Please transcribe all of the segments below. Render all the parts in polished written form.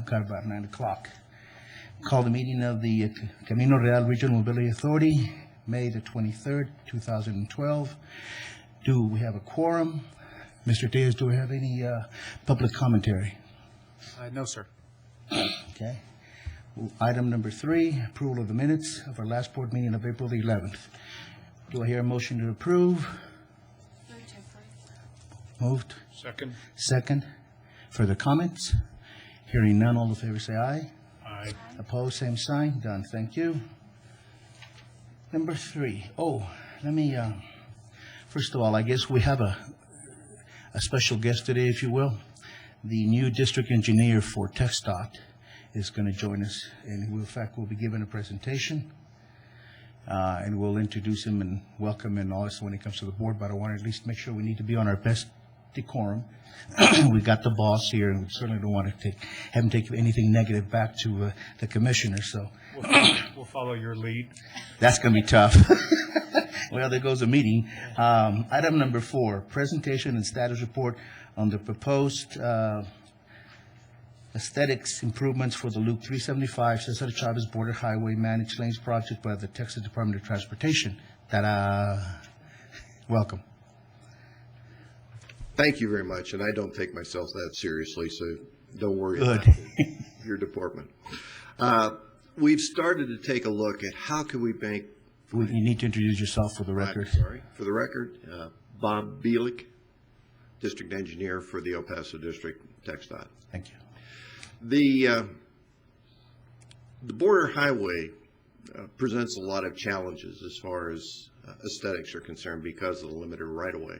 got about 9 o'clock. Call the meeting of the Camino Real Regional Mobility Authority, May the 23rd, 2012. Do we have a quorum? Mr. Diaz, do we have any public commentary? No, sir. Okay. Item number 3, approval of the minutes of our last board meeting of April the 11th. Do I hear a motion to approve? Moved. Second. Second. Further comments? Hearing none, all in favor say aye. Aye. Opposed, same sign. Done. Thank you. Number 3. Oh, let me, first of all, I guess we have a special guest today, if you will. The new district engineer for TxDOT is going to join us, and in fact, we'll be giving a presentation, and we'll introduce him and welcome him also when he comes to the board, but I want to at least make sure we need to be on our best decorum. We got the boss here, and we certainly don't want to have him take anything negative back to the commissioner, so. We'll follow your lead. That's going to be tough. Well, there goes a meeting. Item number 4, presentation and status report on the proposed aesthetics improvements for the Loop 375 Cesar Chavez Border Highway Managed Lanes Project by the Texas Department of Transportation. Ta-da! Welcome. Thank you very much, and I don't take myself that seriously, so don't worry Good. about your department. We've started to take a look at how can we make. You need to introduce yourself for the record. I'm sorry. For the record, Bob Bielik, District Engineer for the El Paso District, TxDOT. Thank you. The border highway presents a lot of challenges as far as aesthetics are concerned because of the limited right-of-way.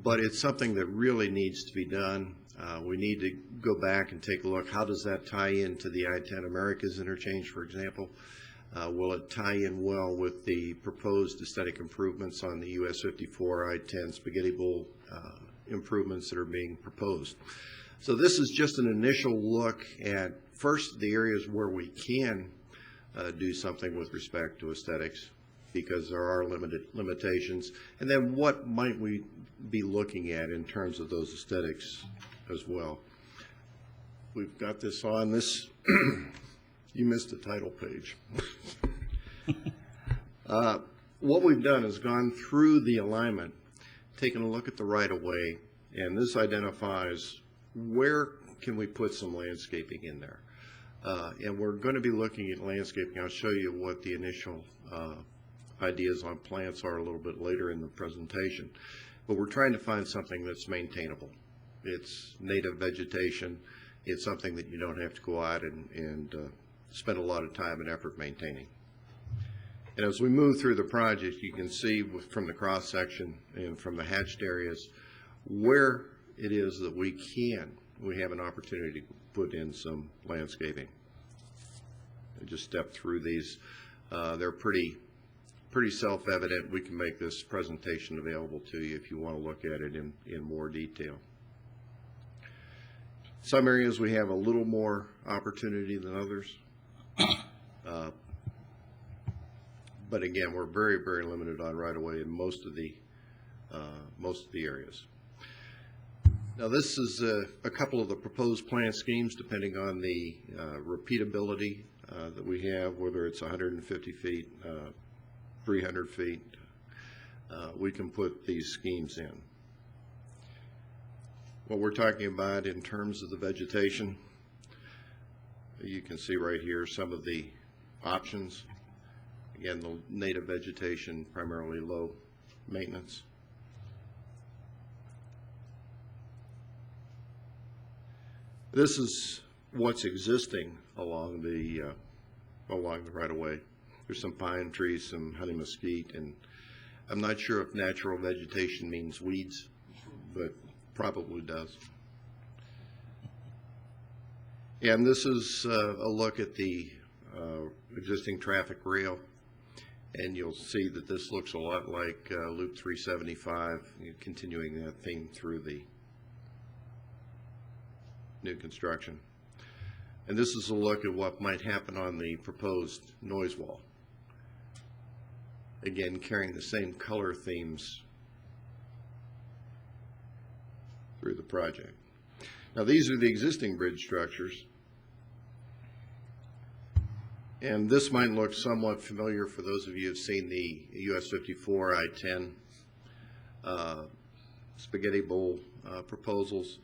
But it's something that really needs to be done. We need to go back and take a look. How does that tie into the I-10 Americas interchange, for example? Will it tie in well with the proposed aesthetic improvements on the US 54 I-10 Spaghetti Bowl improvements that are being proposed? So this is just an initial look at, first, the areas where we can do something with respect to aesthetics, because there are limitations, and then what might we be looking at in terms of those aesthetics as well. We've got this on this. You missed the title page. What we've done is gone through the alignment, taken a look at the right-of-way, and this identifies where can we put some landscaping in there. And we're going to be looking at landscaping. I'll show you what the initial ideas on plants are a little bit later in the presentation. But we're trying to find something that's maintainable. It's native vegetation. It's something that you don't have to go out and spend a lot of time and effort maintaining. And as we move through the project, you can see from the cross-section and from the hatched areas where it is that we have an opportunity to put in some landscaping. I just step through these. They're pretty self-evident. We can make this presentation available to you if you want to look at it in more detail. Some areas we have a little more opportunity than others. But again, we're very, very limited on right-of-way in most of the areas. Now, this is a couple of the proposed plan schemes, depending on the repeatability that we have, whether it's 150 feet, 300 feet. We can put these schemes in. What we're talking about in terms of the vegetation, you can see right here some of the options. Again, the native vegetation, primarily low maintenance. This is what's existing along the right-of-way. There's some pine trees, some honey mesquite, and I'm not sure if natural vegetation means weeds, but probably does. And this is a look at the existing traffic rail, and you'll see that this looks a lot like Loop 375, continuing that theme through the new construction. And this is a look at what might happen on the proposed noise wall. Again, carrying the same color themes through the project. Now, these are the existing bridge structures. And this might look somewhat familiar for those of you who have seen the US 54, I-10 spaghetti bowl proposals.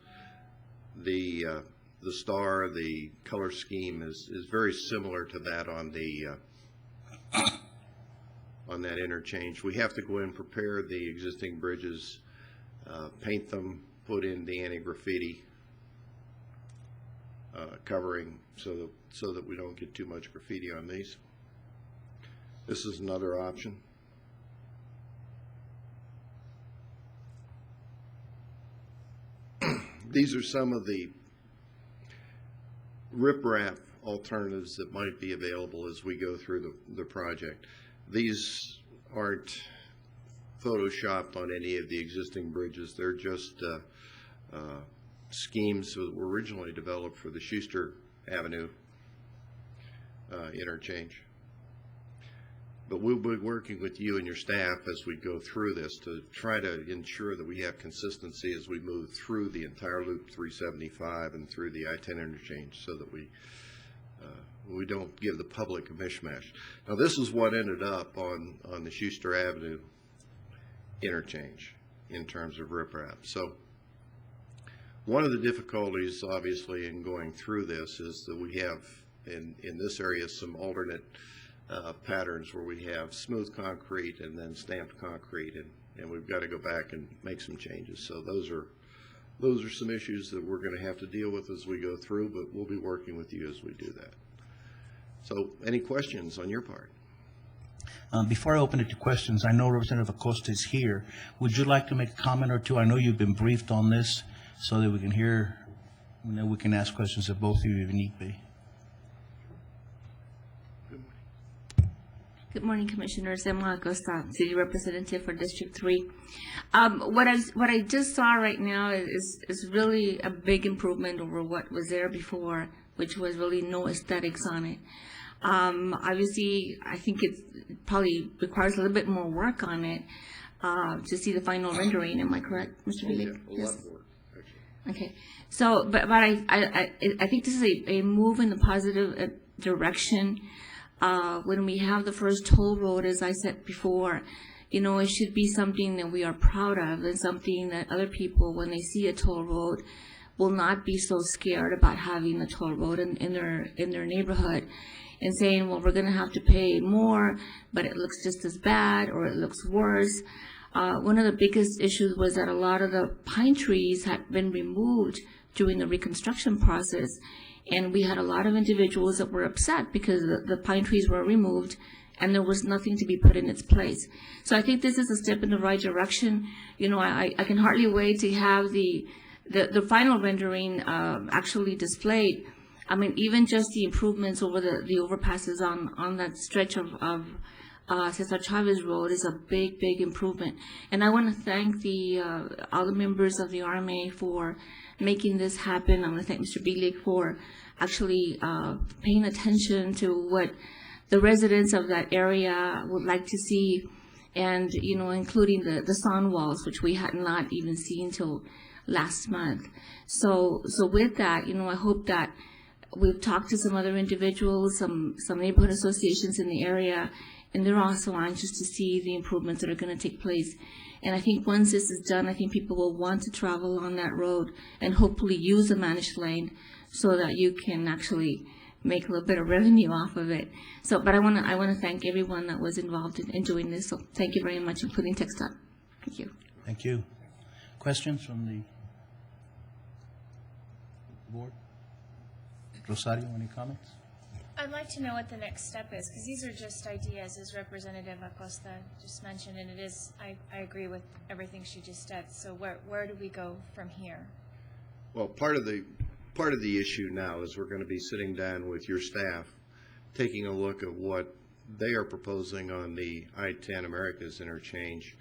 The star, the color scheme is very similar to that on the on that interchange. We have to go in, prepare the existing bridges, paint them, put in the anti-graffiti covering so that we don't get too much graffiti on these. This is another option. These are some of the riprap alternatives that might be available as we go through the project. These aren't photoshopped on any of the existing bridges. They're just schemes that were originally developed for the Schuster Avenue interchange. But we'll be working with you and your staff as we go through this to try to ensure that we have consistency as we move through the entire Loop 375 and through the I-10 interchange, so that we don't give the public a mishmash. Now, this is what ended up on the Schuster Avenue interchange in terms of riprap. So one of the difficulties, obviously, in going through this is that we have in this area some alternate patterns where we have smooth concrete and then stamped concrete, and we've got to go back and make some changes. So those are some issues that we're going to have to deal with as we go through, but we'll be working with you as we do that. So any questions on your part? Before I open it to questions, I know Representative Acosta is here. Would you like to make a comment or two? I know you've been briefed on this, so that we can hear, we can ask questions of both of you if need be. Good morning, Commissioners. Emma Acosta, City Representative for District 3. What I just saw right now is really a big improvement over what was there before, which was really no aesthetics on it. Obviously, I think it probably requires a little bit more work on it to see the final rendering. Am I correct, Mr. Villa? Yeah, a lot of work, actually. Okay. So, but I think this is a move in the positive direction. When we have the first toll road, as I said before, it should be something that we are proud of, and something that other people, when they see a toll road, will not be so scared about having a toll road in their neighborhood, and saying, well, we're going to have to pay more, but it looks just as bad, or it looks worse. One of the biggest issues was that a lot of the pine trees had been removed during the reconstruction process. And we had a lot of individuals that were upset because the pine trees were removed and there was nothing to be put in its place. So I think this is a step in the right direction. I can hardly wait to have the final rendering actually displayed. I mean, even just the improvements over the overpasses on that stretch of Cesar Chavez Road is a big, big improvement. And I want to thank all the members of the RMA for making this happen. I want to thank Mr. Bilic for actually paying attention to what the residents of that area would like to see, and including the sound walls, which we had not even seen until last month. So with that, I hope that we've talked to some other individuals, some neighborhood associations in the area, and they're also anxious to see the improvements that are going to take place. And I think once this is done, I think people will want to travel on that road and hopefully use a managed lane so that you can actually make a little bit of revenue off of it. So, but I want to thank everyone that was involved in doing this. So thank you very much, including TechStop. Thank you. Thank you. Questions from the board? Rosario, any comments? I'd like to know what the next step is, because these are just ideas, as Representative Acosta just mentioned, and I agree with everything she just said. So where do we go from here? Well, part of the issue now is we're going to be sitting down with your staff, taking a look at what they are proposing on the I-10 Americas interchange.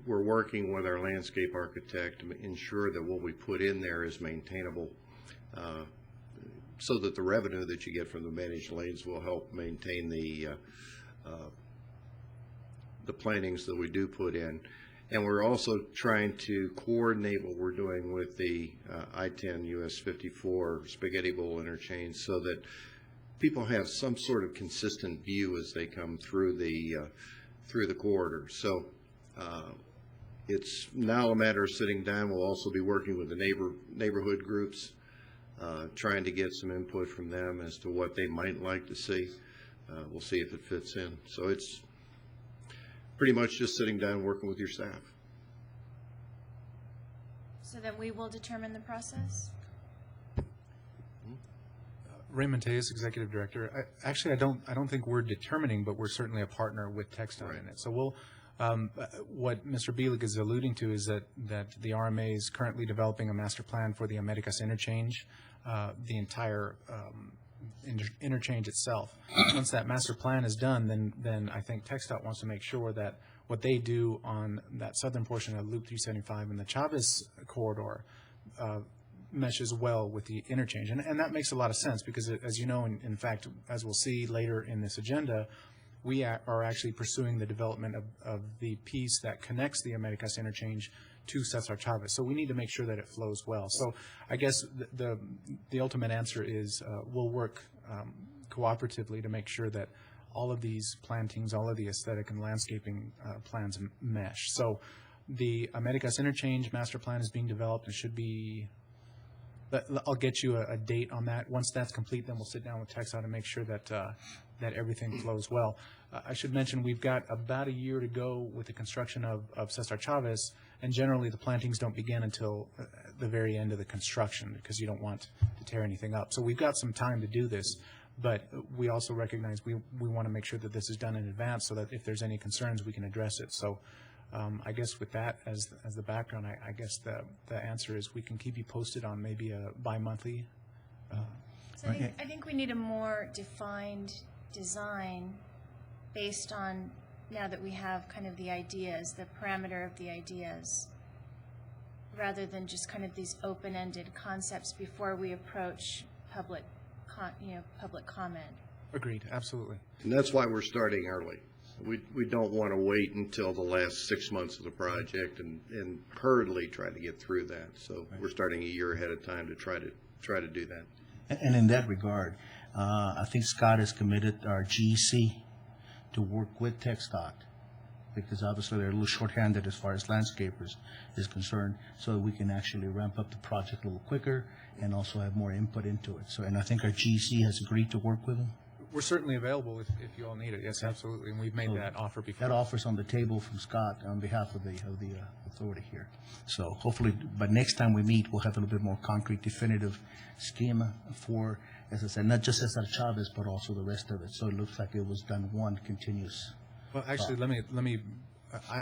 We're working with our landscape architect to ensure that what we put in there is maintainable, so that the revenue that you get from the managed lanes will help maintain the plantings that we do put in. And we're also trying to coordinate what we're doing with the I-10 US 54 Spaghetti Bowl interchange so that people have some sort of consistent view as they come through the corridor. So it's now a matter of sitting down. We'll also be working with the neighborhood groups, trying to get some input from them as to what they might like to see. We'll see if it fits in. So it's pretty much just sitting down, working with your staff. So then we will determine the process? Raymond Tejas, Executive Director. Actually, I don't think we're determining, but we're certainly a partner with TxDOT in it. So we'll, what Mr. Bielik is alluding to is that the RMA is currently developing a master plan for the Americas interchange, the entire interchange itself. Once that master plan is done, then I think TxDOT wants to make sure that what they do on that southern portion of Loop 375 and the Chavez corridor meshes well with the interchange. And that makes a lot of sense because, as you know, in fact, as we'll see later in this agenda, we are actually pursuing the development of the piece that connects the Americas interchange to Cesar Chavez. So we need to make sure that it flows well. So I guess the ultimate answer is we'll work cooperatively to make sure that all of these plantings, all of the aesthetic and landscaping plans mesh. So the Americas interchange master plan is being developed and should be, I'll get you a date on that. Once that's complete, then we'll sit down with TxDOT and make sure that that everything flows well. I should mention we've got about a year to go with the construction of Cesar Chavez, and generally the plantings don't begin until the very end of the construction because you don't want to tear anything up. So we've got some time to do this, but we also recognize we want to make sure that this is done in advance so that if there's any concerns, we can address it. So I guess with that as the background, I guess the answer is we can keep you posted on maybe a bi-monthly. So I think we need a more defined design based on, now that we have kind of the ideas, the parameter of the ideas, rather than just kind of these open-ended concepts before we approach public comment. Agreed, absolutely. And that's why we're starting early. We don't want to wait until the last 6 months of the project and hurriedly try to get through that. So we're starting a year ahead of time to try to do that. And in that regard, I think Scott has committed our GEC to work with TxDOT, because obviously they're a little shorthanded as far as landscapers is concerned, so we can actually ramp up the project a little quicker and also have more input into it. So, and I think our GEC has agreed to work with them. We're certainly available if you all need it. Yes, absolutely. And we've made that offer before. That offer's on the table from Scott on behalf of the authority here. So hopefully, but next time we meet, we'll have a little bit more concrete, definitive schema for, as I said, not just Cesar Chavez, but also the rest of it. So it looks like it was done one continuous. Well, actually, let me.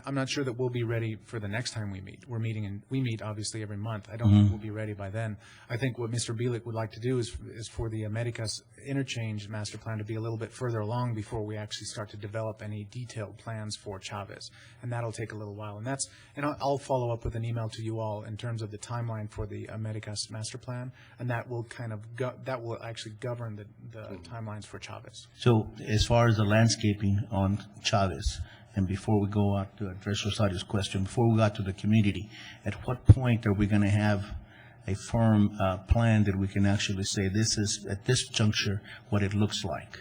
I'm not sure that we'll be ready for the next time we meet. We meet obviously every month. I don't think we'll be ready by then. I think what Mr. Bielik would like to do is for the Americas interchange master plan to be a little bit further along before we actually start to develop any detailed plans for Chavez, and that'll take a little while. And I'll follow up with an email to you all in terms of the timeline for the Americas master plan, and that will that will actually govern the timelines for Chavez. So as far as the landscaping on Chavez, and before we go out to address Rosario's question, before we got to the community, at what point are we going to have a firm plan that we can actually say this is, at this juncture, what it looks like?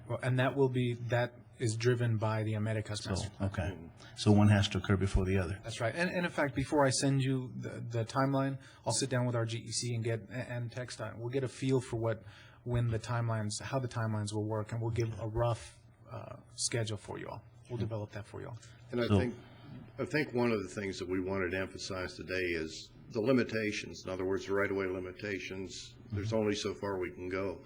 Well, and that is driven by the Americas master plan. Okay. So one has to occur before the other. That's right. And in fact, before I send you the timeline, I'll sit down with our GEC and TxDOT. We'll get a feel for how the timelines will work, and we'll give a rough schedule for you all. We'll develop that for you all. And I think one of the things that we wanted to emphasize today is the limitations. In other words, the right-of-way limitations. There's only so far we can go.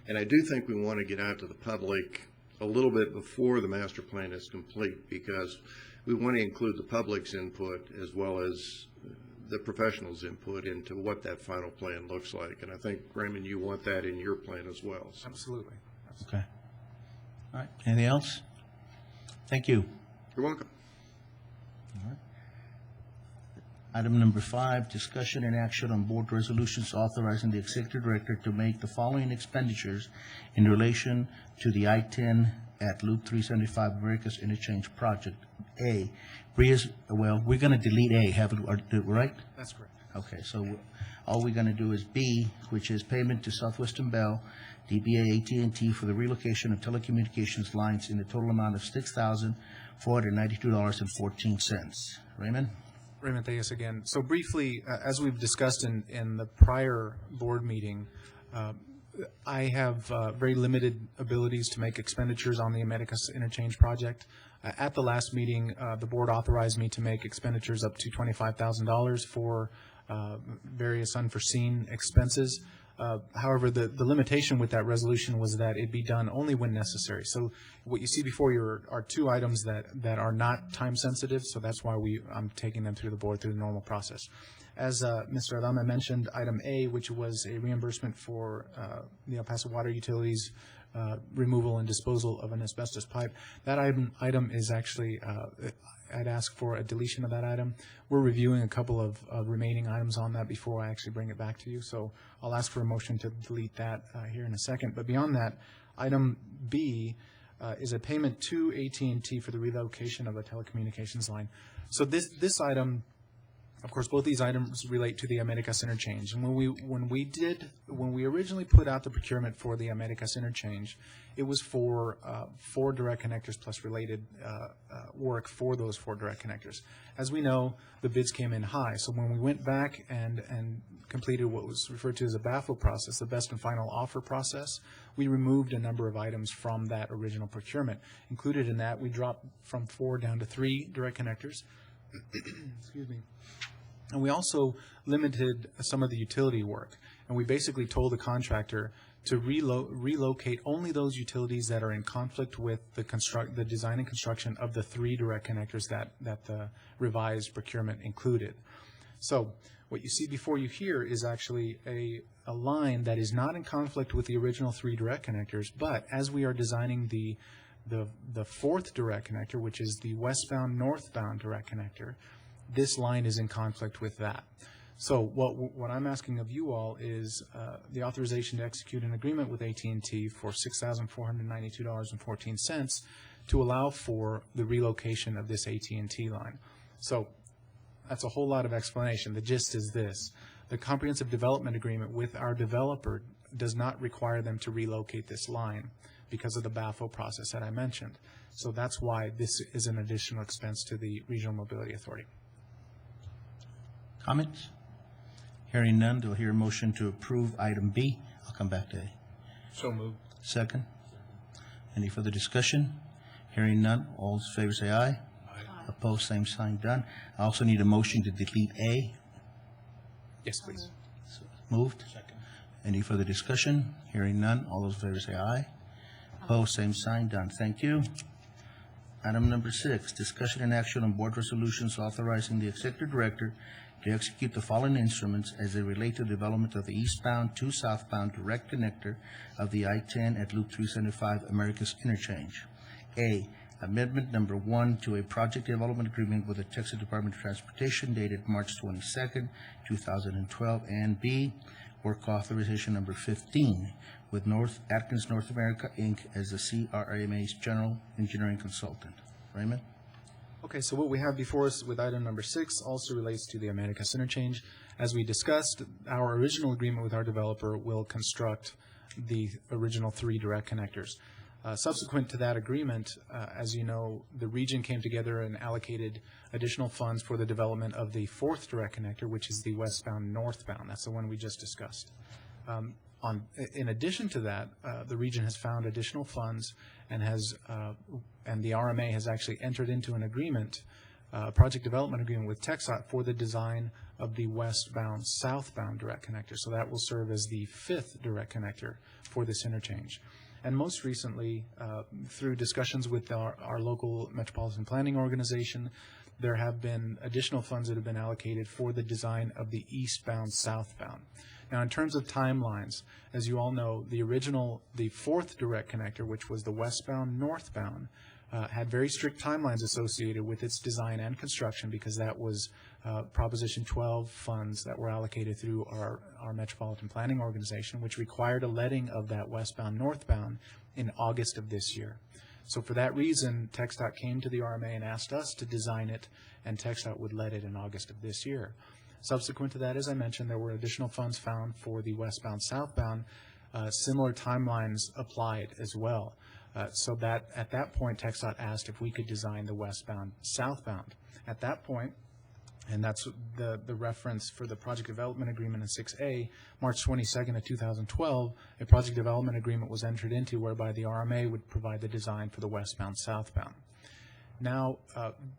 And I do think we want to get out to the public a little bit before the master plan is complete, because we want to include the public's input as well as the professionals' input into what that final plan looks like. And I think, Raymond, you want that in your plan as well. So. Absolutely. Okay. All right. Anything else? Thank you. You're welcome. All right. Item number 5, discussion and action on board resolutions authorizing the executive director to make the following expenditures in relation to the I-10 at Loop 375 Americas Interchange Project. A, Well, we're going to delete A, right? That's correct. Okay, so all we're going to do is B, which is payment to Southwestern Bell, DBA AT&T for the relocation of telecommunications lines in the total amount of $6,492.14. Raymond? Raymond Theus again. So briefly, as we've discussed in the prior board meeting, I have very limited abilities to make expenditures on the Americas Interchange project. At the last meeting, the board authorized me to make expenditures up to $25,000 for various unforeseen expenses. However, the limitation with that resolution was that it be done only when necessary. So what you see before you are two items that are not time sensitive, so that's why I'm taking them through the board through the normal process. As Mr. Adama mentioned, item A, which was a reimbursement for the El Paso Water Utilities removal and disposal of an asbestos pipe, that item is actually, I'd ask for a deletion of that item. We're reviewing a couple of remaining items on that before I actually bring it back to you, so I'll ask for a motion to delete that here in a second. But beyond that, item B is a payment to AT&T for the relocation of a telecommunications line. So this item, of course, both these items relate to the Americas Interchange. And when we originally put out the procurement for the Americas Interchange, it was for 4 direct connectors plus related work for those 4 direct connectors. As we know, the bids came in high. So when we went back and completed what was referred to as a BAFO process, the best and final offer process, we removed a number of items from that original procurement. Included in that, we dropped from 4 down to 3 direct connectors. Excuse me. And we also limited some of the utility work. And we basically told the contractor to relocate only those utilities that are in conflict with the design and construction of the 3 direct connectors that the revised procurement included. So what you see before you here is actually a line that is not in conflict with the original 3 direct connectors, but as we are designing the 4th direct connector, which is the westbound northbound direct connector, this line is in conflict with that. So what I'm asking of you all is the authorization to execute an agreement with AT&T for $6,492.14 to allow for the relocation of this AT&T line. So that's a whole lot of explanation. The gist is this. The comprehensive development agreement with our developer does not require them to relocate this line because of the BAFO process that I mentioned. So that's why this is an additional expense to the Regional Mobility Authority. Comments? Hearing none, do I hear a motion to approve item B? I'll come back to A. So moved. Second. Any further discussion? Hearing none, all in favor say aye. Aye. Opposed, same sign, done. I also need a motion to delete A. Yes, please. Moved. Second. Any further discussion? Hearing none, all those in favor say aye. Opposed, same sign, done. Thank you. Item number 6, discussion and action on board resolutions authorizing the executive director to execute the following instruments as they relate to the development of the eastbound to southbound direct connector of the I-10 at Loop 375 Americas Interchange. A, amendment number 1 to a project development agreement with the Texas Department of Transportation dated March 22nd, 2012. And B, work authorization number 15 with Atkins North America, Inc. as the CRRMA's general engineering consultant. Raymond? Okay, so what we have before us with item number 6 also relates to the Americas Interchange. As we discussed, our original agreement with our developer will construct the original 3 direct connectors. Subsequent to that agreement, as you know, the region came together and allocated additional funds for the development of the 4th direct connector, which is the westbound northbound. That's the one we just discussed. In addition to that, the region has found additional funds and the RMA has actually entered into an agreement, project development agreement with TxDOT for the design of the westbound southbound direct connector. So that will serve as the 5th direct connector for this interchange. And most recently, through discussions with our local metropolitan planning organization, there have been additional funds that have been allocated for the design of the eastbound southbound. Now, in terms of timelines, as you all know, the 4th direct connector, which was the westbound northbound, had very strict timelines associated with its design and construction because that was Proposition 12 funds that were allocated through our metropolitan planning organization, which required a letting of that westbound northbound in August of this year. So for that reason, TxDOT came to the RMA and asked us to design it, and TxDOT would let it in August of this year. Subsequent to that, as I mentioned, there were additional funds found for the westbound-southbound. Similar timelines applied as well. So that at that point, TxDOT asked if we could design the westbound-southbound. At that point, and that's the reference for the project development agreement in 6A, March 22nd of 2012, a project development agreement was entered into whereby the RMA would provide the design for the westbound-southbound. Now,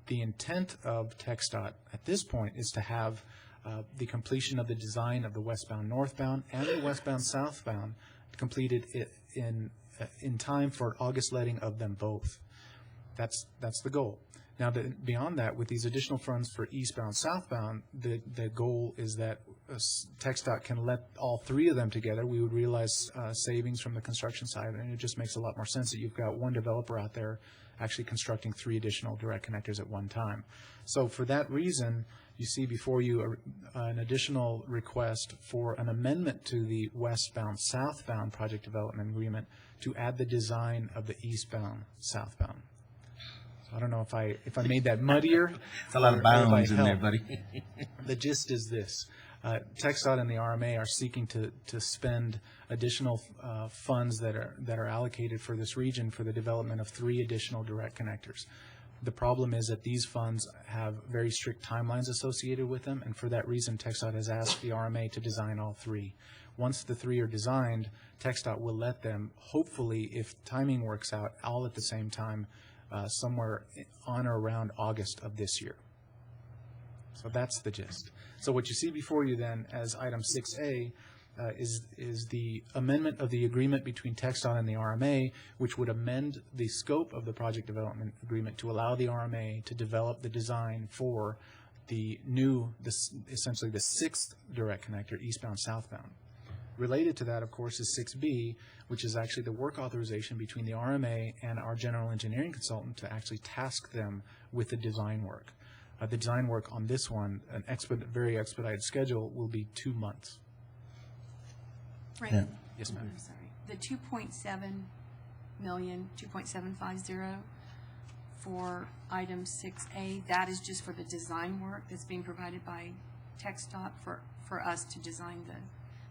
the intent of TxDOT at this point is to have the completion of the design of the westbound-northbound and the westbound-southbound completed in time for August letting of them both. That's the goal. Now, beyond that, with these additional funds for eastbound, southbound, the goal is that TxDOT can let all three of them together. We would realize savings from the construction side, and it just makes a lot more sense that you've got one developer out there actually constructing 3 additional direct connectors at one time. So for that reason, you see before you an additional request for an amendment to the westbound, southbound project development agreement to add the design of the eastbound, southbound. I don't know if I made that muddier. It's a lot of bounds in there, buddy. The gist is this. TxDOT and the RMA are seeking to spend additional funds that are allocated for this region for the development of 3 additional direct connectors. The problem is that these funds have very strict timelines associated with them, and for that reason, TxDOT has asked the RMA to design all 3. Once the 3 are designed, TxDOT will let them, hopefully, if timing works out, all at the same time, somewhere on or around August of this year. So that's the gist. So what you see before you then as item 6A is the amendment of the agreement between TxDOT and the RMA, which would amend the scope of the project development agreement to allow the RMA to develop the design for the new, essentially the 6th direct connector, eastbound, southbound. Related to that, of course, is 6B, which is actually the work authorization between the RMA and our general engineering consultant to actually task them with the design work. The design work on this one, an very expedited schedule, will be 2 months. Right. Yeah. Yes, ma'am. I'm sorry. The 2.7 million, 2.750 for item 6A, that is just for the design work that's being provided by TxDOT for us to design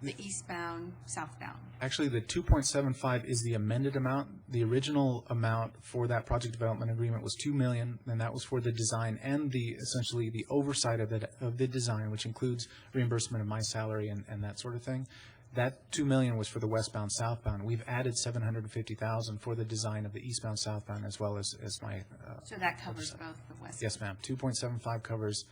the eastbound, southbound. Actually, the 2.75 is the amended amount. The original amount for that project development agreement was $2 million, and that was for the design and essentially the oversight of the design, which includes reimbursement of my salary and that sort of thing. That $2 million was for the westbound, southbound. We've added $750,000 for the design of the eastbound, southbound, as well as my. So that covers both the west. Yes, ma'am. 2.75 covers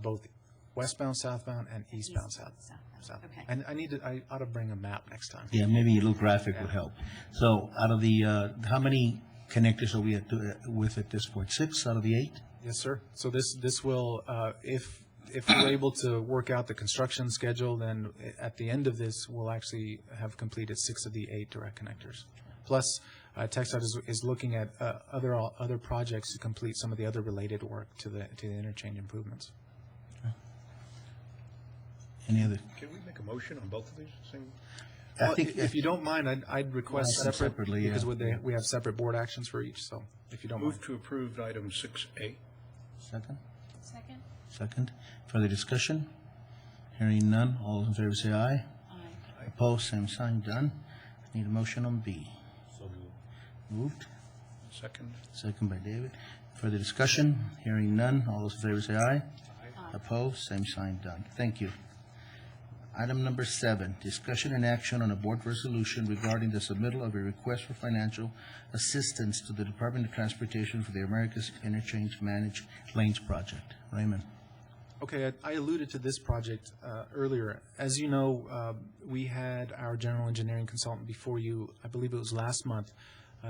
both westbound, southbound, and eastbound, southbound. Okay. And I ought to bring a map next time. Yeah, maybe a little graphic would help. So out of the, how many connectors are we with at this point? 6 out of the 8? Yes, sir. So this will, if we're able to work out the construction schedule, then at the end of this, we'll actually have completed 6 of the 8 direct connectors. Plus, TxDOT is looking at other projects to complete some of the other related work to the interchange improvements. Any other? Can we make a motion on both of these? I think if you don't mind, I'd request Well, separately, yeah. because we have separate board actions for each. So if you don't mind. Move to approve item 6A. Second? Second? Second. Further discussion? Hearing none. All those in favor say aye. Aye. Opposed, same sign. Done. Need a motion on B. Moved. Second. Second by David. Further discussion? Hearing none. All those in favor say aye. Opposed, same sign. Done. Thank you. Item number 7, discussion and action on a board resolution regarding the submittal of a request for financial assistance to the Department of Transportation for the Americas Interchange Managed Lanes Project. Raymond. Okay, I alluded to this project earlier. As you know, we had our general engineering consultant before you, I believe it was last month,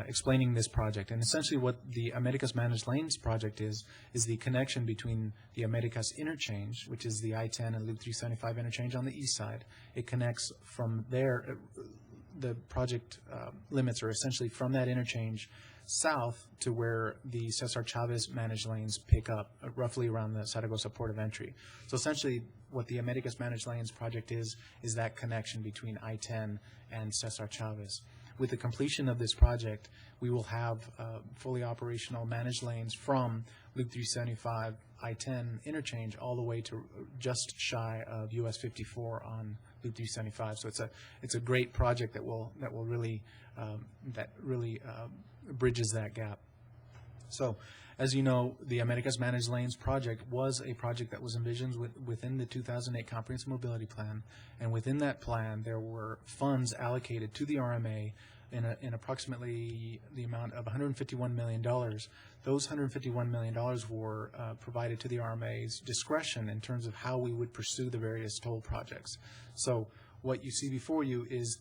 explaining this project. And essentially what the Americas Managed Lanes project is the connection between the Americas interchange, which is the I-10 and Loop 375 interchange on the east side. It connects from there, the project limits are essentially from that interchange south to where the Cesar Chavez managed lanes pick up, roughly around the Zaragoza port of entry. So essentially what the Americas Managed Lanes project is that connection between I-10 and Cesar Chavez. with the completion of this project, we will have fully operational managed lanes from Loop 375 I-10 interchange all the way to just shy of US 54 on Loop 375. So it's a great project that will really bridges that gap. So, as you know, the Americas Managed Lanes project was a project that was envisioned within the 2008 Comprehensive Mobility Plan, and within that plan, there were funds allocated to the RMA in approximately the amount of $151 million. Those $151 million were provided to the RMA's discretion in terms of how we would pursue the various toll projects. So, what you see before you is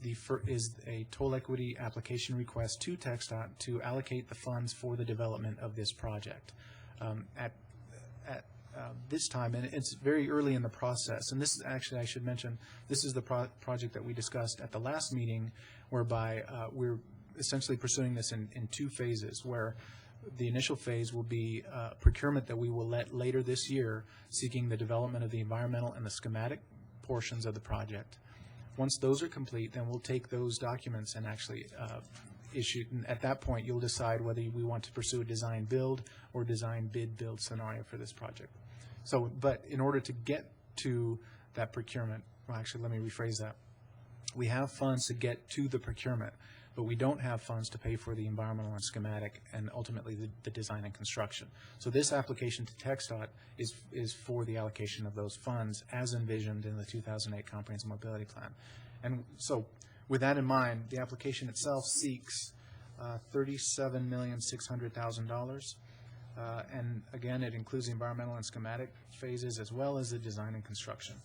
a toll equity application request to TxDOT to allocate the funds for the development of this project. At this time, and it's very early in the process, and this is actually, I should mention, this is the project that we discussed at the last meeting, whereby we're essentially pursuing this in two phases, where the initial phase will be procurement that we will let later this year, seeking the development of the environmental and the schematic portions of the project. Once those are complete, then we'll take those documents and actually issue. And at that point, you'll decide whether we want to pursue a design build or design bid build scenario for this project. So, but in order to get to that procurement, well, actually, let me rephrase that. We have funds to get to the procurement, but we don't have funds to pay for the environmental and schematic and ultimately the design and construction. So this application to TxDOT is for the allocation of those funds as envisioned in the 2008 Comprehensive Mobility Plan. And so with that in mind, the application itself seeks $37,600,000. And again, it includes the environmental and schematic phases as well as the design and construction.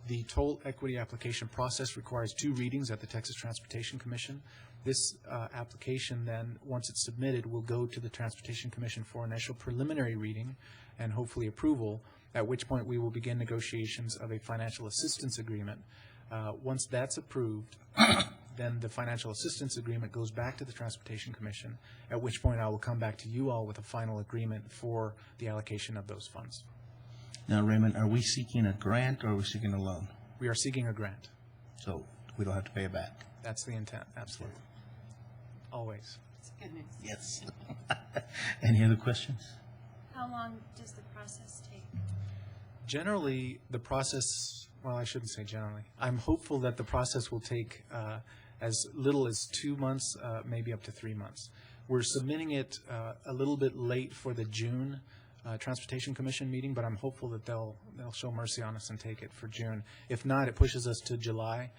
The toll equity application process requires 2 readings at the Texas Transportation Commission. This application then, once it's submitted, will go to the Transportation Commission for initial preliminary reading and hopefully approval, at which point we will begin negotiations of a financial assistance agreement. Once that's approved, then the financial assistance agreement goes back to the Transportation Commission, at which point I will come back to you all with a final agreement for the allocation of those funds. Now, Raymond, are we seeking a grant or are we seeking a loan? We are seeking a grant. So we don't have to pay it back? That's the intent, absolutely. Always. It's good news. Yes. Any other questions? How long does the process take? Generally, the process, well, I shouldn't say generally. I'm hopeful that the process will take as little as 2 months, maybe up to 3 months. We're submitting it a little bit late for the June Transportation Commission meeting, but I'm hopeful that they'll show mercy on us and take it for June. If not, it pushes us to July.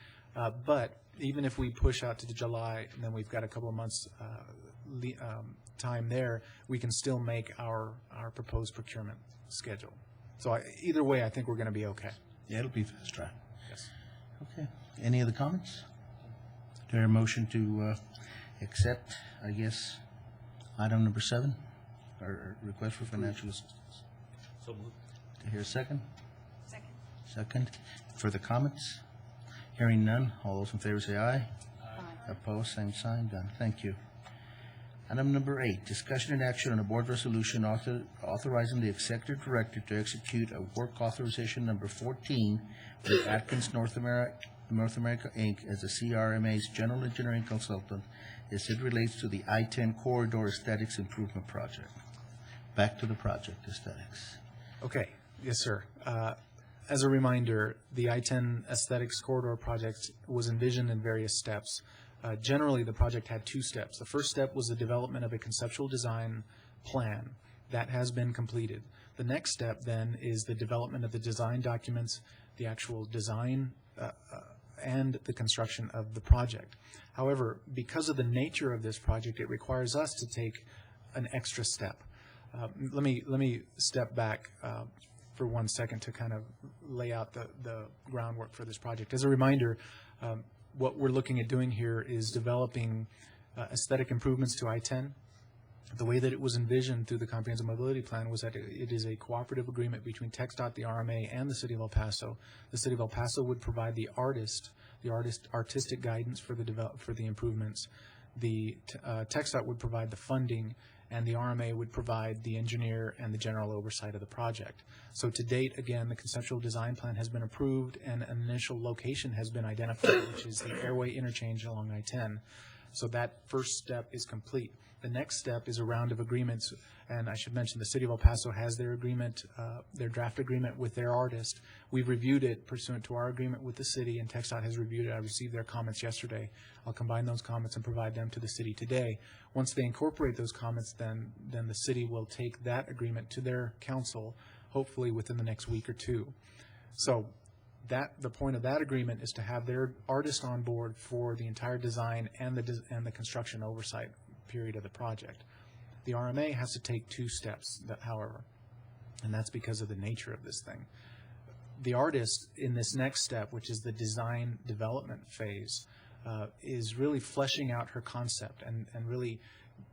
But even if we push out to July, and then we've got a couple of months time there, we can still make our proposed procurement schedule. So either way, I think we're going to be okay. Yeah, it'll be fast track. Yes. Okay. Any other comments? Is there a motion to accept, I guess, item number 7, or request for financial assistance? So moved. To hear a second? Second. Second. Further comments? Hearing none. All those in favor say aye. Aye. Opposed, same sign. Done. Thank you. Item number 8, discussion and action on a board resolution authorizing the executive director to execute a work authorization number 14 with Atkins North America, Inc. as the CRRMA's general engineering consultant as it relates to the I-10 corridor aesthetics improvement project. Back to the project aesthetics. Okay. Yes, sir. As a reminder, the I-10 aesthetics corridor project was envisioned in various steps. Generally, the project had 2 steps. The first step was the development of a conceptual design plan. That has been completed. The next step then is the development of the design documents, the actual design and the construction of the project. However, because of the nature of this project, it requires us to take an extra step. Let me step back for 1 second to kind of lay out the groundwork for this project. As a reminder, what we're looking at doing here is developing aesthetic improvements to I-10. The way that it was envisioned through the Comprehensive Mobility Plan was that it is a cooperative agreement between TxDOT, the RMA, and the City of El Paso. The City of El Paso would provide the artistic guidance for the improvements. The TxDOT would provide the funding, and the RMA would provide the engineer and the general oversight of the project. So to date, again, the conceptual design plan has been approved and an initial location has been identified, which is the Airway interchange along I-10. So that first step is complete. The next step is a round of agreements, and I should mention the City of El Paso has their agreement, their draft agreement with their artist. We've reviewed it pursuant to our agreement with the city, and TxDOT has reviewed it. I received their comments yesterday. I'll combine those comments and provide them to the city today. Once they incorporate those comments, then the city will take that agreement to their council, hopefully within the next week or two. So the point of that agreement is to have their artist on board for the entire design and the construction oversight period of the project. The RMA has to take 2 steps, however, and that's because of the nature of this thing. The artist in this next step, which is the design development phase, is really fleshing out her concept and really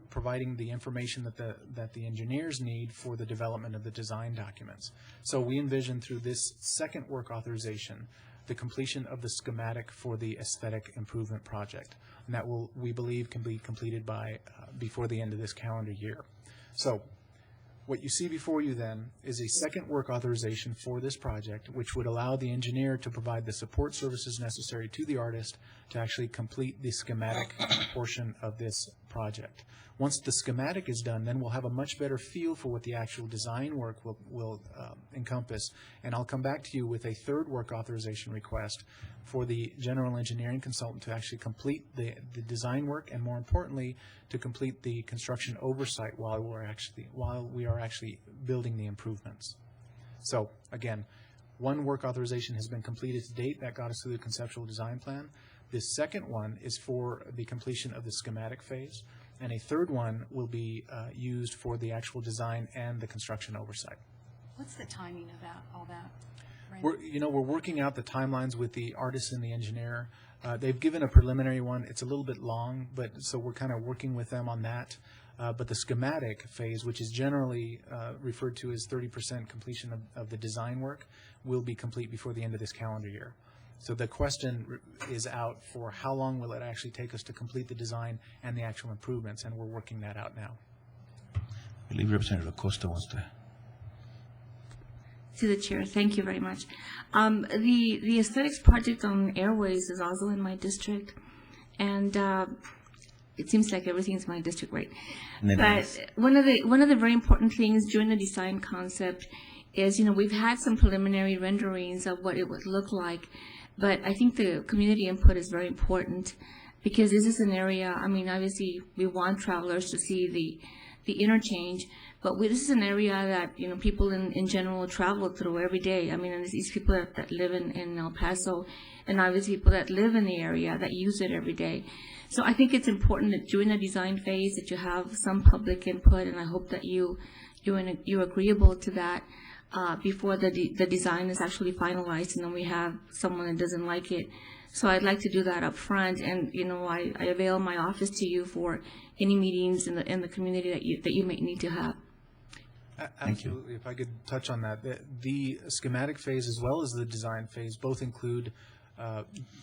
providing the information that the engineers need for the development of the design documents. So we envision through this second work authorization the completion of the schematic for the aesthetic improvement project. And that we believe, can be completed by before the end of this calendar year. So what you see before you then is a second work authorization for this project, which would allow the engineer to provide the support services necessary to the artist to actually complete the schematic portion of this project. Once the schematic is done, then we'll have a much better feel for what the actual design work will encompass. And I'll come back to you with a third work authorization request for the general engineering consultant to actually complete the design work, and more importantly, to complete the construction oversight while we are actually building the improvements. So again, one work authorization has been completed to date. That got us through the conceptual design plan. This second one is for the completion of the schematic phase, and a third one will be used for the actual design and the construction oversight. What's the timing of all that? We're working out the timelines with the artist and the engineer. They've given a preliminary one. It's a little bit long, but so we're kind of working with them on that. But the schematic phase, which is generally referred to as 30% completion of the design work, will be complete before the end of this calendar year. So the question is out for how long will it actually take us to complete the design and the actual improvements, and we're working that out now. I believe Representative Acosta wants to. To the chair, thank you very much. The aesthetics project on Airways is also in my district, and it seems like everything's my district, right? But one of the very important things during the design concept is, we've had some preliminary renderings of what it would look like, but I think the community input is very important, because this is an area, obviously we want travelers to see the interchange, but this is an area that, people in general travel through every day. And these people that live in El Paso, and obviously people that live in the area that use it every day. So I think it's important that during the design phase that you have some public input, and I hope that you're agreeable to that before the design is actually finalized, and then we have someone that doesn't like it. So I'd like to do that up front, and I avail my office to you for any meetings in the community that you may need to have. Absolutely. If I could touch on that, the schematic phase as well as the design phase both include,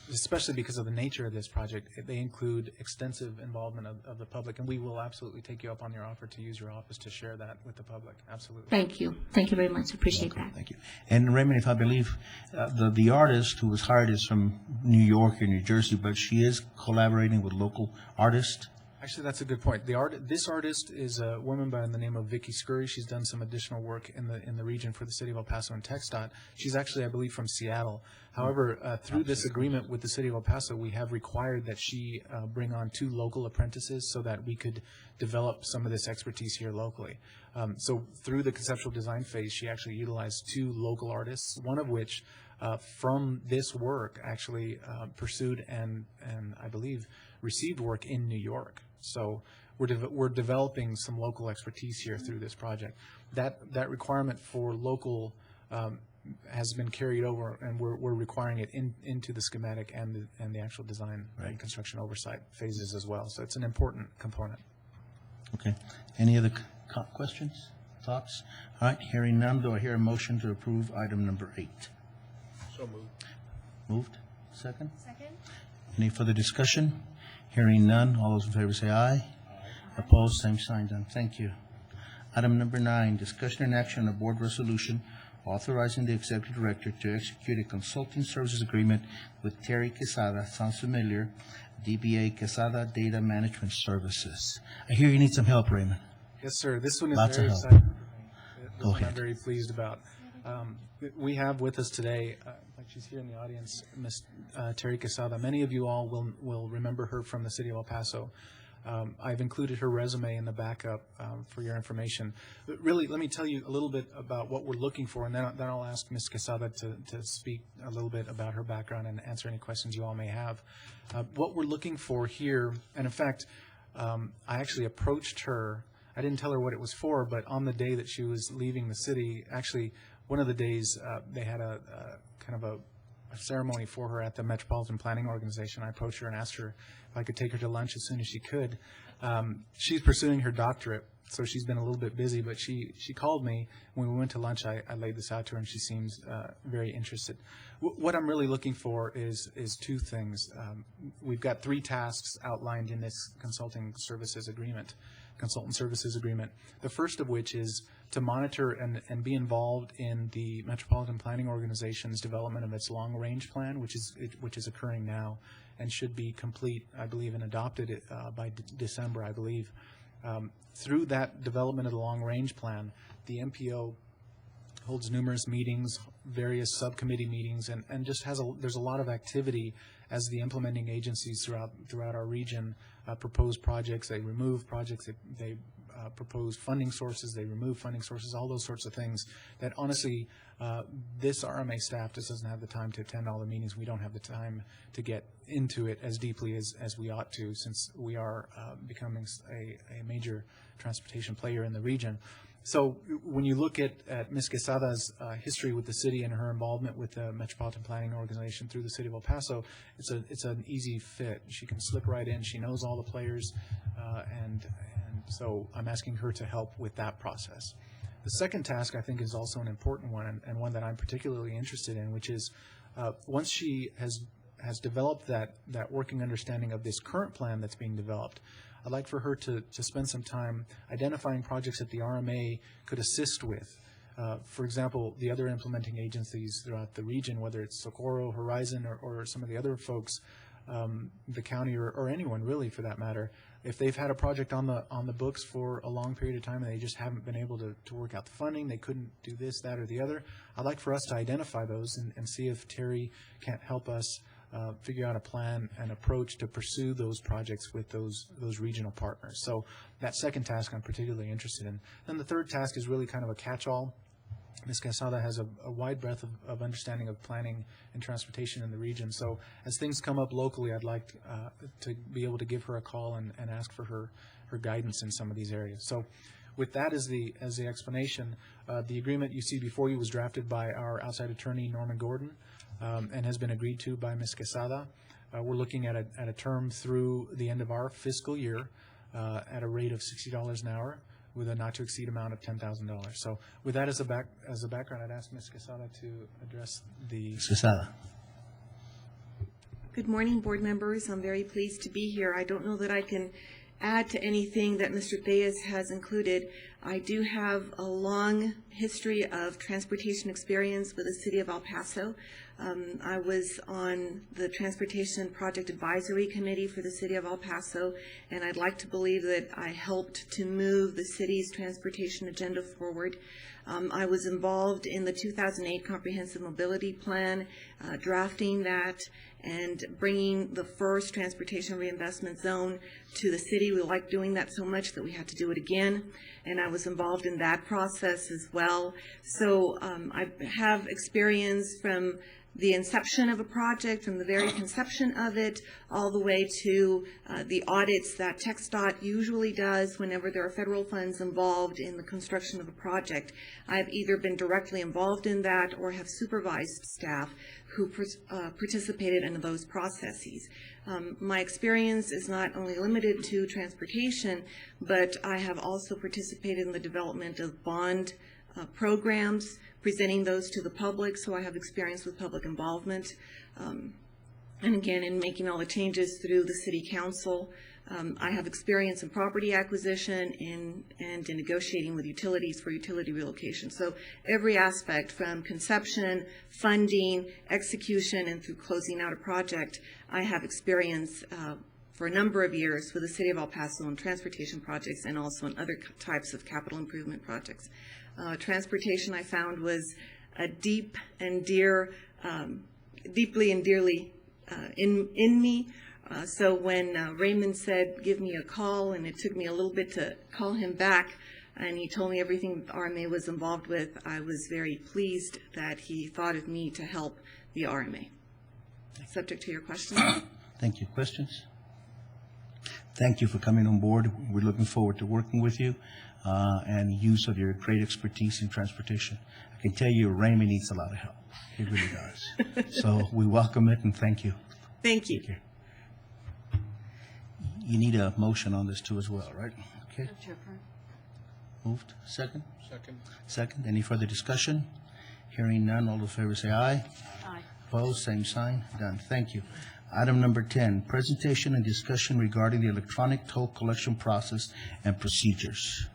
especially because of the nature of this project, they include extensive involvement of the public, and we will absolutely take you up on your offer to use your office to share that with the public. Absolutely. Thank you. Thank you very much. Appreciate that. Thank you. And Raymond, if I believe, the artist who was hired is from New York or New Jersey, but she is collaborating with local artists. Actually, that's a good point. This artist is a woman by the name of Vicky Scurry. She's done some additional work in the region for the City of El Paso and TxDOT. She's actually, I believe, from Seattle. However, through this agreement with the City of El Paso, we have required that she bring on 2 local apprentices so that we could develop some of this expertise here locally. So through the conceptual design phase, she actually utilized 2 local artists, one of which from this work actually pursued and I believe received work in New York. So we're developing some local expertise here through this project. That requirement for local has been carried over, and we're requiring it into the schematic and the actual design and construction oversight phases as well. So it's an important component. Okay. Any other questions, thoughts? All right. Hearing none, do I hear a motion to approve item number 8? So moved. Moved. Second. Second? Any further discussion? Hearing none, all those in favor say aye. Opposed, same sign, done. Thank you. Item number 9, discussion and action on a board resolution authorizing the executive director to execute a consulting services agreement with Terry Quesada, sounds familiar, DBA Quesada Data Management Services. I hear you need some help, Raymond. Yes, sir. This one is Lots of very help. exciting. This Go one I'm ahead. very pleased about. We have with us today, like she's here in the audience, Ms. Terry Quesada. Many of you all will remember her from the city of El Paso. I've included her resume in the backup for your information. But really, let me tell you a little bit about what we're looking for, and then I'll ask Ms. Quesada to speak a little bit about her background and answer any questions you all may have. What we're looking for here, and in fact, I actually approached her. I didn't tell her what it was for, but on the day that she was leaving the city, actually, one of the days they had a kind of a ceremony for her at the Metropolitan Planning Organization. I approached her and asked her if I could take her to lunch as soon as she could. She's pursuing her doctorate, so she's been a little bit busy, but she called me. When we went to lunch, I laid this out to her, and she seems very interested. What I'm really looking for is two things. We've got 3 tasks outlined in this consultant services agreement. The first of which is to monitor and be involved in the Metropolitan Planning Organization's development of its long-range plan, which is occurring now and should be complete, I believe, and adopted by December, I believe. Through that development of the long-range plan, the MPO holds numerous meetings, various subcommittee meetings, and just there's a lot of activity as the implementing agencies throughout our region propose projects, they remove projects, they propose funding sources, they remove funding sources, all those sorts of things that honestly this RMA staff just doesn't have the time to attend all the meetings. We don't have the time to get into it as deeply as we ought to, since we are becoming a major transportation player in the region. So when you look at Ms. Quesada's history with the city and her involvement with the Metropolitan Planning Organization through the city of El Paso, it's an easy fit. She can slip right in. She knows all the players, and so I'm asking her to help with that process. The second task, I think, is also an important one, and one that I'm particularly interested in, which is once she has developed that working understanding of this current plan that's being developed, I'd like for her to spend some time identifying projects that the RMA could assist with. For example, the other implementing agencies throughout the region, whether it's Socorro, Horizon, or some of the other folks, the county, or anyone really for that matter, if they've had a project on the books for a long period of time and they just haven't been able to work out the funding, they couldn't do this, that, or the other, I'd like for us to identify those and see if Terry can't help us figure out a plan and approach to pursue those projects with those regional partners. So that second task I'm particularly interested in. Then the third task is really kind of a catch-all. Ms. Quesada has a wide breadth of understanding of planning and transportation in the region. So as things come up locally, I'd like to be able to give her a call and ask for her guidance in some of these areas. So with that as the explanation, the agreement you see before you was drafted by our outside attorney, Norman Gordon, and has been agreed to by Ms. Quesada. We're looking at a term through the end of our fiscal year at a rate of $60 an hour with a not-to-exceed amount of $10,000. So with that as a background, I'd ask Ms. Quesada to address the... Ms. Quesada. Good morning, board members. I'm very pleased to be here. I don't know that I can add to anything that Mr. Thayes has included. I do have a long history of transportation experience with the city of El Paso. I was on the Transportation Project Advisory Committee for the city of El Paso, and I'd like to believe that I helped to move the city's transportation agenda forward. I was involved in the 2008 Comprehensive Mobility Plan, drafting that and bringing the first transportation reinvestment zone to the city. We liked doing that so much that we had to do it again, and I was involved in that process as well. So I have experience from the inception of a project, from the very conception of it, all the way to the audits that TxDOT usually does whenever there are federal funds involved in the construction of a project. I've either been directly involved in that or have supervised staff who participated in those processes. My experience is not only limited to transportation, but I have also participated in the development of bond programs, presenting those to the public, so I have experience with public involvement. And again, in making all the changes through the city council. I have experience in property acquisition and in negotiating with utilities for utility relocation. So every aspect from conception, funding, execution, and through closing out a project, I have experience for a number of years with the City of El Paso on transportation projects and also on other types of capital improvement projects. Transportation, I found, was a deeply and dearly in me. So when Raymond said, give me a call, and it took me a little bit to call him back, and he told me everything RMA was involved with, I was very pleased that he thought of me to help the RMA. Subject to your questions. Thank you. Questions? Thank you for coming on board. We're looking forward to working with you and use of your great expertise in transportation. I can tell you Raymond needs a lot of help. He really does. So we welcome it and thank you. Thank you. Thank you. You need a motion on this too as well, right? Okay. Moved. Second? Second. Second. Any further discussion? Hearing none, all those in favor say aye. Aye. Opposed, same sign. Done. Thank you. Item number 10, presentation and discussion regarding the electronic toll collection process and procedures.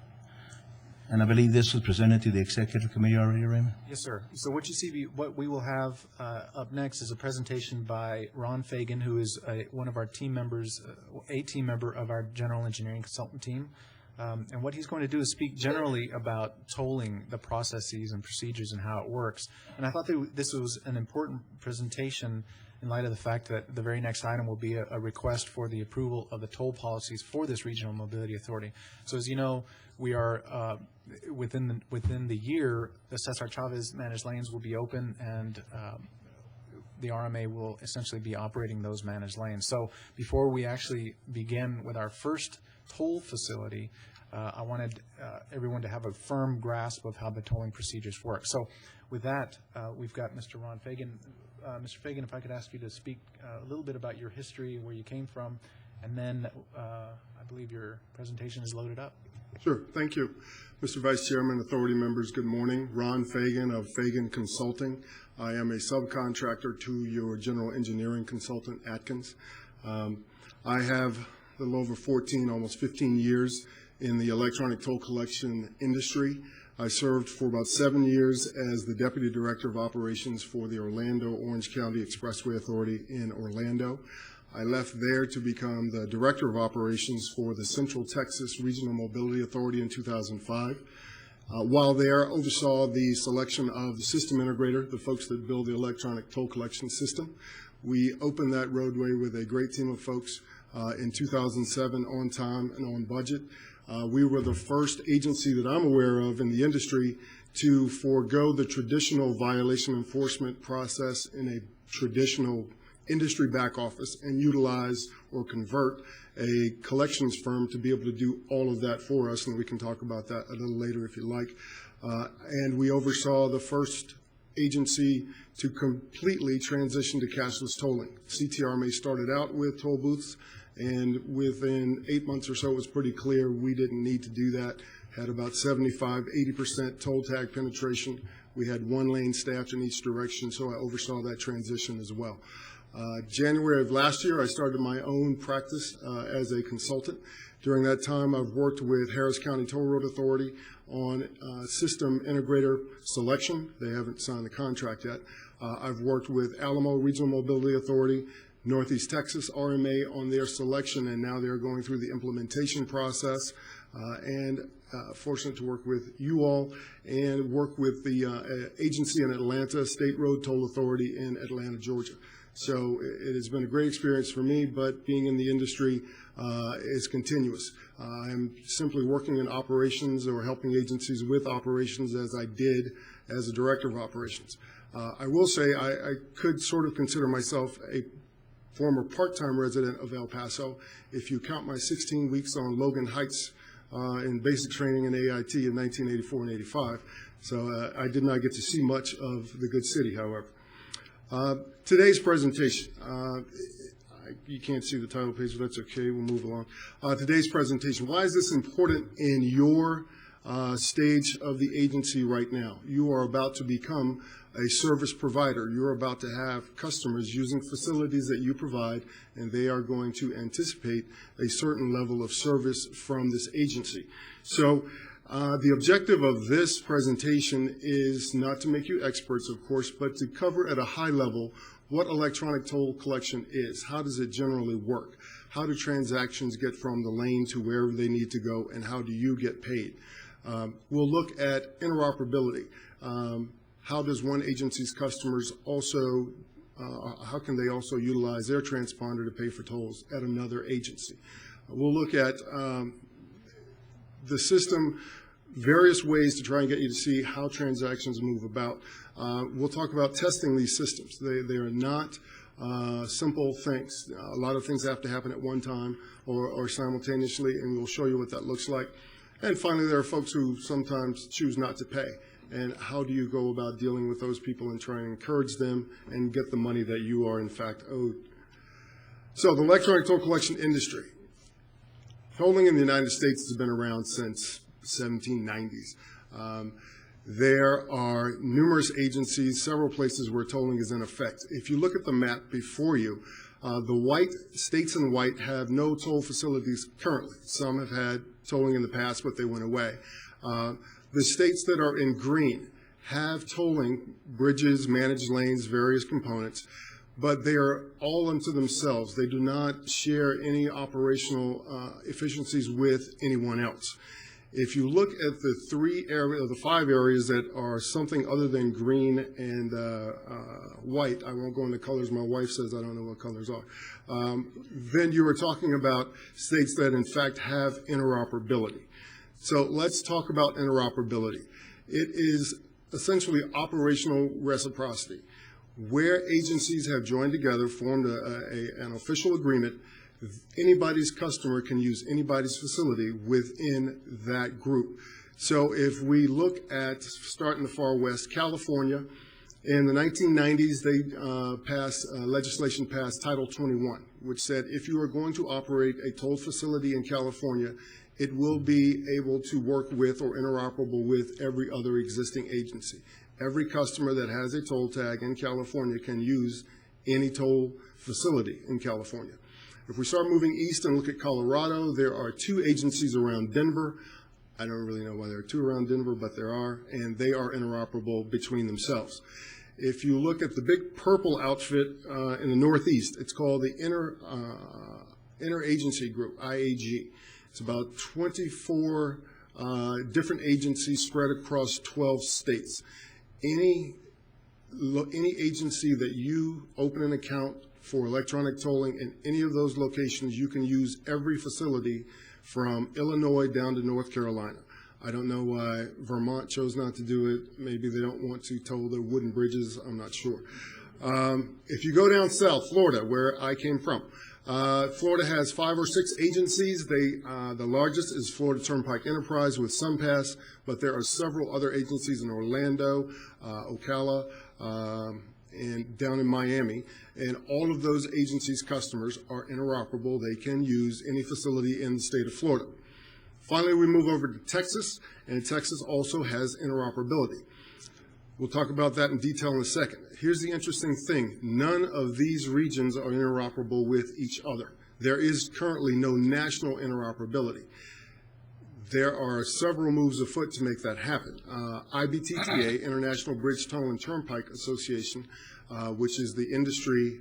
And I believe this was presented to the executive committee already, Raymond? Yes, sir. So what we will have up next is a presentation by Ron Fagan, who is one of our team members, a team member of our general engineering consultant team. And what he's going to do is speak generally about tolling, the processes and procedures and how it works. And I thought that this was an important presentation in light of the fact that the very next item will be a request for the approval of the toll policies for this regional mobility authority. So as you know, we are within the year, the Cesar Chavez managed lanes will be open, and the RMA will essentially be operating those managed lanes. So before we actually begin with our first toll facility, I wanted everyone to have a firm grasp of how the tolling procedures work. So with that, we've got Mr. Ron Fagan. Mr. Fagan, if I could ask you to speak a little bit about your history, where you came from, and then I believe your presentation is loaded up. Sure. Thank you. Mr. Vice Chairman, authority members, good morning. Ron Fagan of Fagan Consulting. I am a subcontractor to your general engineering consultant, Atkins. I have a little over 14, almost 15 years in the electronic toll collection industry. I served for about 7 years as the Deputy Director of Operations for the Orlando-Orange County Expressway Authority in Orlando. I left there to become the Director of Operations for the Central Texas Regional Mobility Authority in 2005. While there, oversaw the selection of the system integrator, the folks that build the electronic toll collection system. We opened that roadway with a great team of folks in 2007 on time and on budget. We were the first agency that I'm aware of in the industry to forego the traditional violation enforcement process in a traditional industry back office and utilize or convert a collections firm to be able to do all of that for us, and we can talk about that a little later if you like. And we oversaw the first agency to completely transition to cashless tolling. CRRMA started out with toll booths, and within 8 months or so, it was pretty clear we didn't need to do that. Had about 75–80% toll tag penetration. We had one lane staffed in each direction, so I oversaw that transition as well. January of last year, I started my own practice as a consultant. During that time, I've worked with Harris County Toll Road Authority on system integrator selection. They haven't signed the contract yet. I've worked with Alamo Regional Mobility Authority, Northeast Texas RMA on their selection, and now they're going through the implementation process. And fortunate to work with you all and work with the agency in Atlanta, State Road Toll Authority in Atlanta, Georgia. So it has been a great experience for me, but being in the industry is continuous. I'm simply working in operations or helping agencies with operations as I did as a director of operations. I will say I could sort of consider myself a former part-time resident of El Paso if you count my 16 weeks on Logan Heights in basic training in AIT in 1984 and 85. So I did not get to see much of the good city, however. Today's presentation, you can't see the title page, but that's okay, we'll move along. Today's presentation, why is this important in your stage of the agency right now? You are about to become a service provider. You're about to have customers using facilities that you provide, and they are going to anticipate a certain level of service from this agency. So the objective of this presentation is not to make you experts, of course, but to cover at a high level what electronic toll collection is. How does it generally work? how do transactions get from the lane to wherever they need to go, and how do you get paid? We'll look at interoperability. How does one agency's customers also, how can they also utilize their transponder to pay for tolls at another agency? We'll look at the system, various ways to try and get you to see how transactions move about. We'll talk about testing these systems. They are not simple things. A lot of things have to happen at one time or simultaneously, and we'll show you what that looks like. And finally, there are folks who sometimes choose not to pay. And how do you go about dealing with those people and trying to encourage them and get the money that you are in fact owed? So the electronic toll collection industry. Tolling in the United States has been around since 1790s. There are numerous agencies, several places where tolling is in effect. If you look at the map before you, the states in white have no toll facilities currently. Some have had tolling in the past, but they went away. The states that are in green have tolling, bridges, managed lanes, various components, but they are all unto themselves. They do not share any operational efficiencies with anyone else. If you look at the 5 areas that are something other than green and white, I won't go into colors, my wife says I don't know what colors are, then you are talking about states that in fact have interoperability. So let's talk about interoperability. It is essentially operational reciprocity, where agencies have joined together, formed an official agreement. Anybody's customer can use anybody's facility within that group. So if we look at, start in the far west, California, in the 1990s, they legislation passed Title 21, which said if you are going to operate a toll facility in California, it will be able to work with or interoperable with every other existing agency. Every customer that has a toll tag in California can use any toll facility in California. If we start moving east and look at Colorado, there are 2 agencies around Denver. I don't really know why there are 2 around Denver, but there are, and they are interoperable between themselves. If you look at the big purple outfit in the Northeast, it's called the Interagency Group, IAG. It's about 24 different agencies spread across 12 states. Any agency that you open an account for electronic tolling in any of those locations, you can use every facility from Illinois down to North Carolina. I don't know why Vermont chose not to do it. Maybe they don't want to toll their wooden bridges. I'm not sure. If you go down south, Florida, where I came from, Florida has 5 or 6 agencies. The largest is Florida Turnpike Enterprise with SunPass, but there are several other agencies in Orlando, Ocala, and down in Miami. And all of those agencies' customers are interoperable. They can use any facility in the state of Florida. Finally, we move over to Texas, and Texas also has interoperability. We'll talk about that in detail in a second. Here's the interesting thing. None of these regions are interoperable with each other. There is currently no national interoperability. There are several moves afoot to make that happen. IBTTA, International Bridge, Tunnel, and Turnpike Association, which is the industry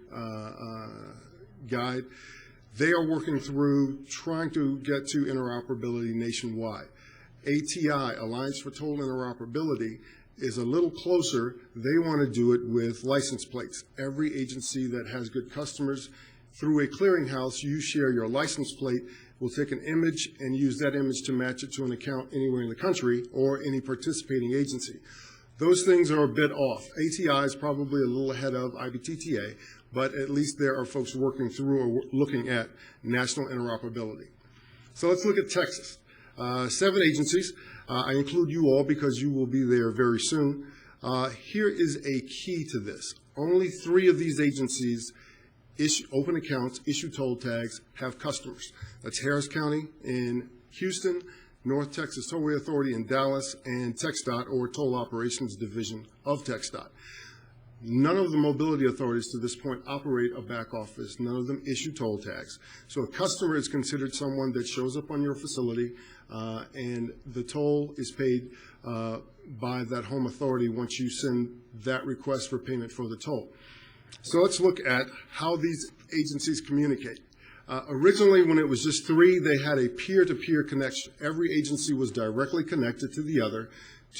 guide, they are working through trying to get to interoperability nationwide. ATI, Alliance for Toll Interoperability, is a little closer. They want to do it with license plates. Every agency that has good customers, through a clearinghouse, you share your license plate. We'll take an image and use that image to match it to an account anywhere in the country or any participating agency. Those things are a bit off. ATI is probably a little ahead of IBTTA, but at least there are folks working through or looking at national interoperability. So let's look at Texas. 7 agencies. I include you all because you will be there very soon. Here is a key to this. Only 3 of these agencies open accounts, issue toll tags, have customers. That's Harris County in Houston, North Texas Tollway Authority in Dallas, and TxDOT, or Toll Operations Division of TxDOT. None of the mobility authorities to this point operate a back office. None of them issue toll tags. So a customer is considered someone that shows up on your facility, and the toll is paid by that home authority once you send that request for payment for the toll. So let's look at how these agencies communicate. Originally, when it was just 3, they had a peer-to-peer connection. Every agency was directly connected to the other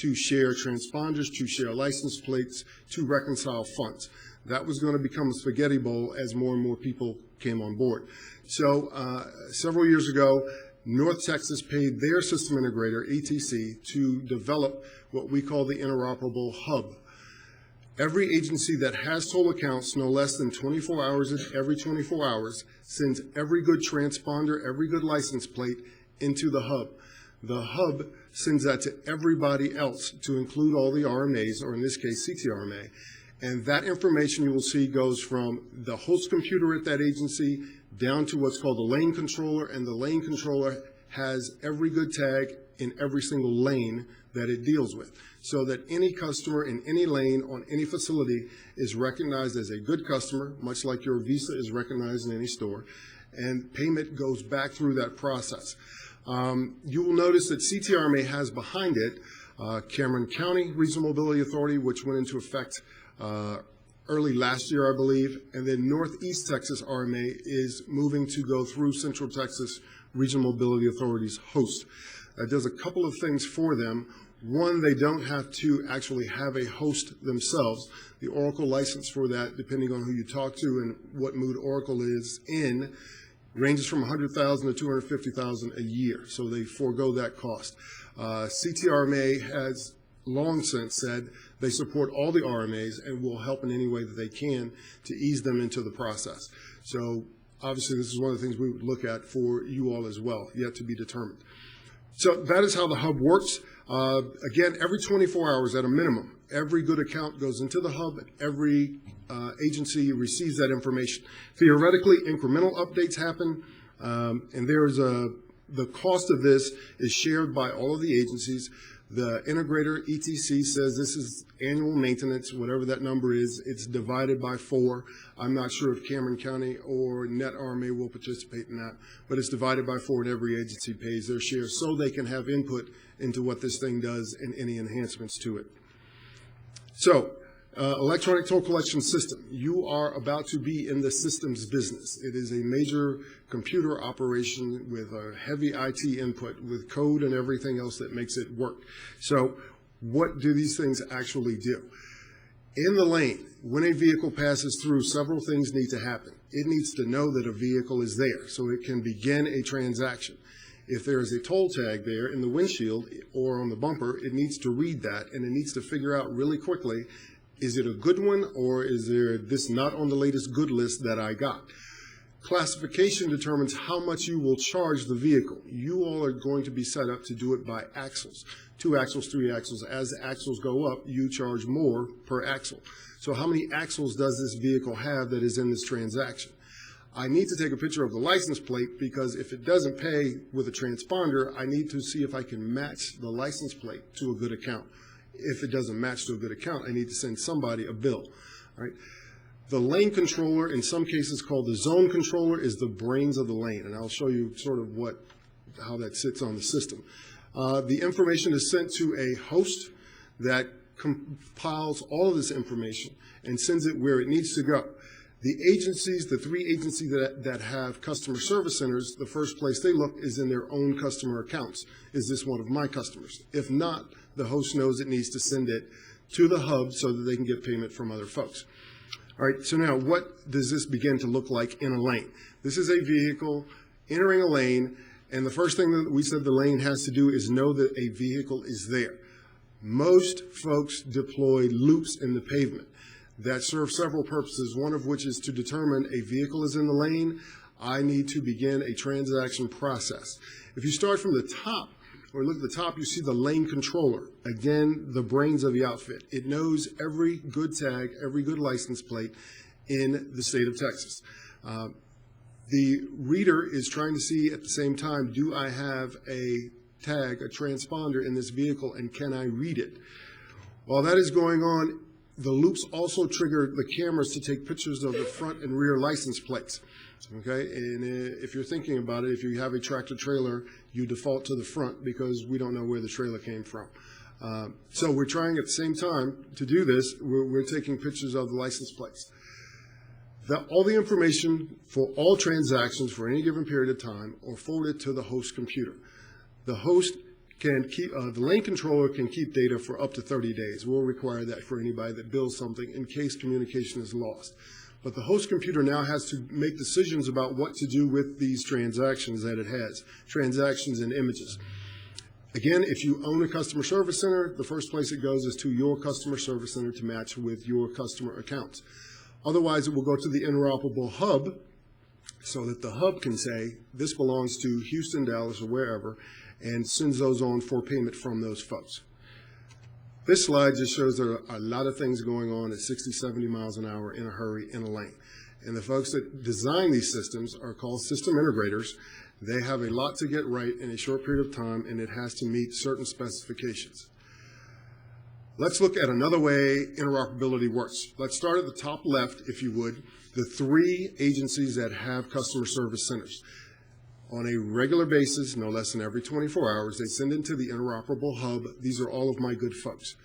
to share transponders, to share license plates, to reconcile funds. That was going to become a spaghetti bowl as more and more people came on board. So several years ago, North Texas paid their system integrator, ETC, to develop what we call the interoperable hub. Every agency that has toll accounts no less than 24 hours every 24 hours sends every good transponder, every good license plate into the hub. The hub sends that to everybody else, to include all the RMAs, or in this case, CTRMA. And that information you will see goes from the host computer at that agency down to what's called the lane controller, and the lane controller has every good tag in every single lane that it deals with, so that any customer in any lane on any facility is recognized as a good customer, much like your Visa is recognized in any store, and payment goes back through that process. You will notice that CTRMA has behind it Cameron County Regional Mobility Authority, which went into effect early last year, I believe, and then Northeast Texas RMA is moving to go through Central Texas Regional Mobility Authority's host. That does a couple of things for them. One, they don't have to actually have a host themselves. The Oracle license for that, depending on who you talk to and what mood Oracle is in, ranges from $100,000 to $250,000 a year. So they forego that cost. CTRMA has long since said they support all the RMAs and will help in any way that they can to ease them into the process. So obviously this is one of the things we would look at for you all as well, yet to be determined. So that is how the hub works. Again, every 24 hours at a minimum, every good account goes into the hub, and every agency receives that information. Theoretically, incremental updates happen, and there's the cost of this is shared by all of the agencies. The integrator, ETC, says this is annual maintenance, whatever that number is. It's divided by 4. I'm not sure if Cameron County or Net RMA will participate in that, but it's divided by 4, and every agency pays their share so they can have input into what this thing does and any enhancements to it. So, electronic toll collection system. You are about to be in the systems business. It is a major computer operation with a heavy IT input, with code and everything else that makes it work. So what do these things actually do? In the lane, when a vehicle passes through, several things need to happen. It needs to know that a vehicle is there so it can begin a transaction. If there is a toll tag there in the windshield or on the bumper, it needs to read that, and it needs to figure out really quickly, is it a good one, or is there this not on the latest good list that I got? Classification determines how much you will charge the vehicle. You all are going to be set up to do it by axles. 2 axles, 3 axles. As the axles go up, you charge more per axle. So how many axles does this vehicle have that is in this transaction? I need to take a picture of the license plate, because if it doesn't pay with a transponder, I need to see if I can match the license plate to a good account. If it doesn't match to a good account, I need to send somebody a bill. All right? The lane controller, in some cases called the zone controller, is the brains of the lane, and I'll show you sort of how that sits on the system. The information is sent to a host that compiles all of this information and sends it where it needs to go. The agencies, the 3 agencies that have customer service centers, the first place they look is in their own customer accounts. Is this one of my customers? If not, the host knows it needs to send it to the hub so that they can get payment from other folks. All right, so now what does this begin to look like in a lane? This is a vehicle entering a lane, and the first thing that we said the lane has to do is know that a vehicle is there. Most folks deploy loops in the pavement that serve several purposes, one of which is to determine a vehicle is in the lane, I need to begin a transaction process. If you start from the top, or look at the top, you see the lane controller. Again, the brains of the outfit. It knows every good tag, every good license plate in the state of Texas. The reader is trying to see at the same time, do I have a tag, a transponder in this vehicle, and can I read it? While that is going on, the loops also trigger the cameras to take pictures of the front and rear license plates. Okay, and if you're thinking about it, if you have a tractor trailer, you default to the front because we don't know where the trailer came from. So we're trying at the same time to do this, we're taking pictures of the license plates. All the information for all transactions for any given period of time are forwarded to the host computer. The host can keep, the lane controller can keep data for up to 30 days. We'll require that for anybody that builds something in case communication is lost. But the host computer now has to make decisions about what to do with these transactions that it has, transactions and images. Again, if you own a customer service center, the first place it goes is to your customer service center to match with your customer accounts. Otherwise, it will go to the interoperable hub so that the hub can say, this belongs to Houston, Dallas, or wherever, and sends those on for payment from those folks. This slide just shows there are a lot of things going on at 60, 70 miles an hour in a hurry in a lane. And the folks that design these systems are called system integrators. They have a lot to get right in a short period of time, and it has to meet certain specifications. Let's look at another way interoperability works. Let's start at the top left, if you would, the 3 agencies that have customer service centers. On a regular basis, no less than every 24 hours, they send into the interoperable hub. These are all of my good folks.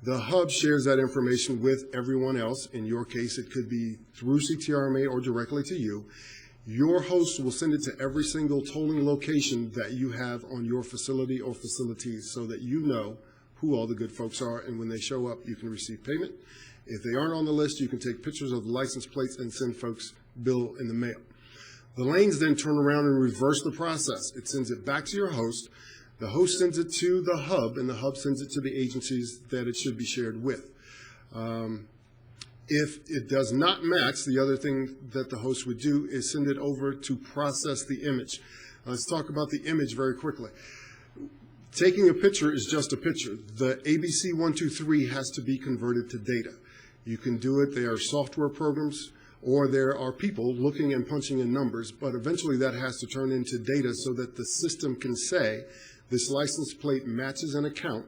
The hub shares that information with everyone else. In your case, it could be through CRRMA or directly to you. Your host will send it to every single tolling location that you have on your facility or facilities so that you know who all the good folks are, and when they show up, you can receive payment. If they aren't on the list, you can take pictures of the license plates and send folks bill in the mail. The lanes then turn around and reverse the process. It sends it back to your host. The host sends it to the hub, and the hub sends it to the agencies that it should be shared with. If it does not match, the other thing that the host would do is send it over to process the image. Let's talk about the image very quickly. Taking a picture is just a picture. The ABC 123 has to be converted to data. You can do it. There are software programs, or there are people looking and punching in numbers, but eventually that has to turn into data so that the system can say, this license plate matches an account,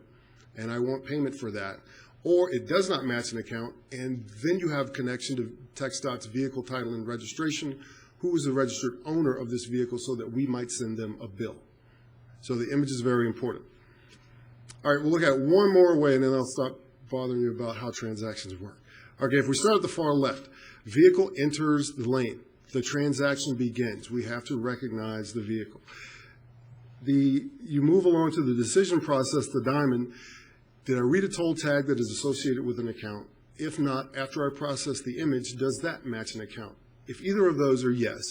and I want payment for that. Or it does not match an account, and then you have connection to TxDOT's vehicle title and registration, who is the registered owner of this vehicle, so that we might send them a bill. So the image is very important. All right, we'll look at one more way, and then I'll stop bothering you about how transactions work. Okay, if we start at the far left, vehicle enters the lane. The transaction begins. We have to recognize the vehicle. You move along to the decision process, the diamond. Did I read a toll tag that is associated with an account? If not, after I process the image, does that match an account? If either of those are yes,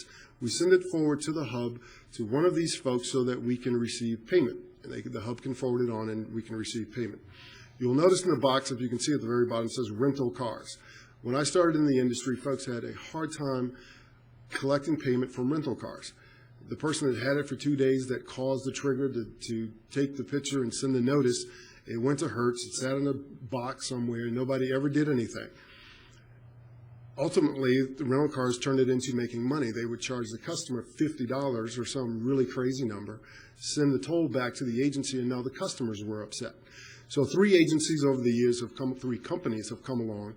we send it forward to the hub, to one of these folks, so that we can receive payment. And the hub can forward it on, and we can receive payment. You'll notice in the box, if you can see at the very bottom, it says rental cars. When I started in the industry, folks had a hard time collecting payment from rental cars. The person that had it for 2 days that caused the trigger to take the picture and send the notice, it went to Hertz, it sat in a box somewhere, and nobody ever did anything. Ultimately, the rental cars turned it into making money. They would charge the customer $50 or some really crazy number, send the toll back to the agency, and now the customers were upset. So 3 agencies over the years have come, 3 companies have come along,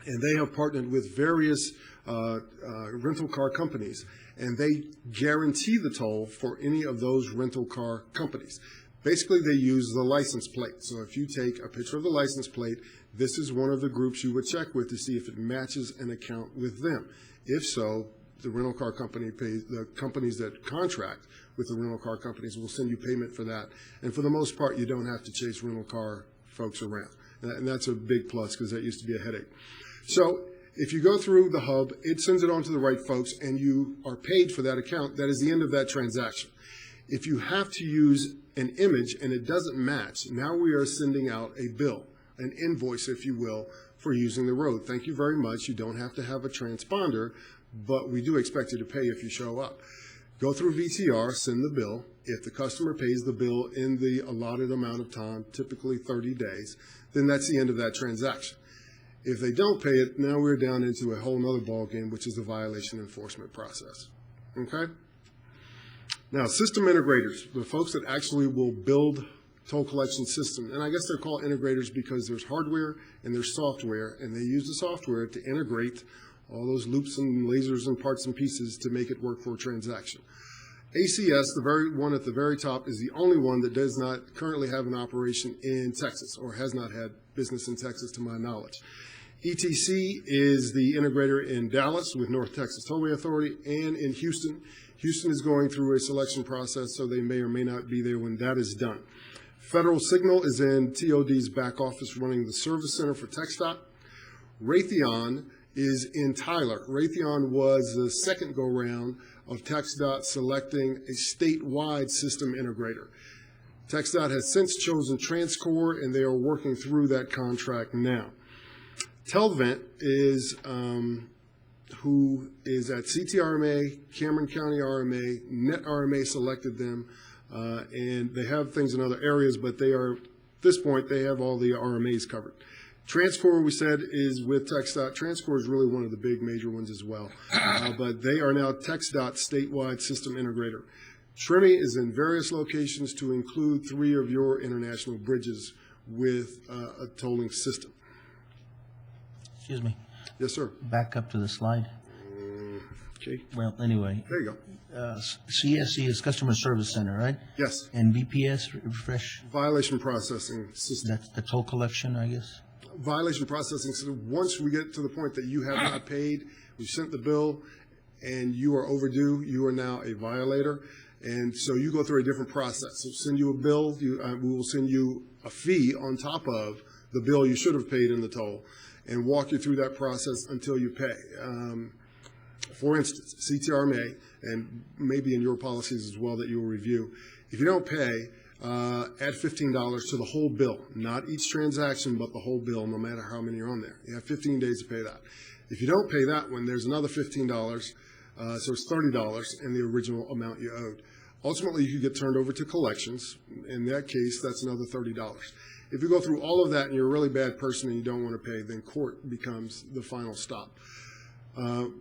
and they have partnered with various rental car companies, and they guarantee the toll for any of those rental car companies. Basically, they use the license plate. So if you take a picture of the license plate, this is one of the groups you would check with to see if it matches an account with them. If so, the rental car company pays, the companies that contract with the rental car companies will send you payment for that. And for the most part, you don't have to chase rental car folks around. And that's a big plus, because that used to be a headache. So if you go through the hub, it sends it on to the right folks, and you are paid for that account. That is the end of that transaction. If you have to use an image and it doesn't match, now we are sending out a bill, an invoice, if you will, for using the road. Thank you very much. You don't have to have a transponder, but we do expect you to pay if you show up. Go through VTR, send the bill. If the customer pays the bill in the allotted amount of time, typically 30 days, then that's the end of that transaction. If they don't pay it, now we're down into a whole nother ballgame, which is the violation enforcement process. Okay? Now, system integrators, the folks that actually will build toll collection system, and I guess they're called integrators because there's hardware and there's software, and they use the software to integrate all those loops and lasers and parts and pieces to make it work for a transaction. ACS, the very one at the very top, is the only one that does not currently have an operation in Texas, or has not had business in Texas to my knowledge. ETC is the integrator in Dallas with North Texas Tollway Authority, and in Houston. Houston is going through a selection process, so they may or may not be there when that is done. Federal Signal is in TOD's back office running the service center for TxDOT. Raytheon is in Tyler. Raytheon was the second go-round of TxDOT selecting a statewide system integrator. TxDOT has since chosen TransCore, and they are working through that contract now. Telvent is who is at CTRMA, Cameron County RMA, Net RMA selected them, and they have things in other areas, but they are, at this point, they have all the RMAs covered. TransCore, we said, is with TxDOT. TransCore is really one of the big major ones as well, but they are now TxDOT statewide system integrator. CRRMA is in various locations to include 3 of your international bridges with a tolling system. Excuse me. Yes, sir. Back up to the slide. Okay, Well, anyway, there you go. CSC is Customer Service Center, right? Yes, And BPS, refresh, violation processing system. that's the toll collection, I guess? Violation processing system, once we get to the point that you have not paid, we sent the bill, and you are overdue, you are now a violator. And so you go through a different process. So send you a bill, we will send you a fee on top of the bill you should have paid in the toll, and walk you through that process until you pay. For instance, CTRMA, and maybe in your policies as well that you'll review, if you don't pay, add $15 to the whole bill, not each transaction, but the whole bill, no matter how many are on there. You have 15 days to pay that. If you don't pay that one, there's another $15, so it's $30 in the original amount you owed. Ultimately, you could get turned over to collections. In that case, that's another $30. If you go through all of that and you're a really bad person and you don't want to pay, then court becomes the final stop. Well,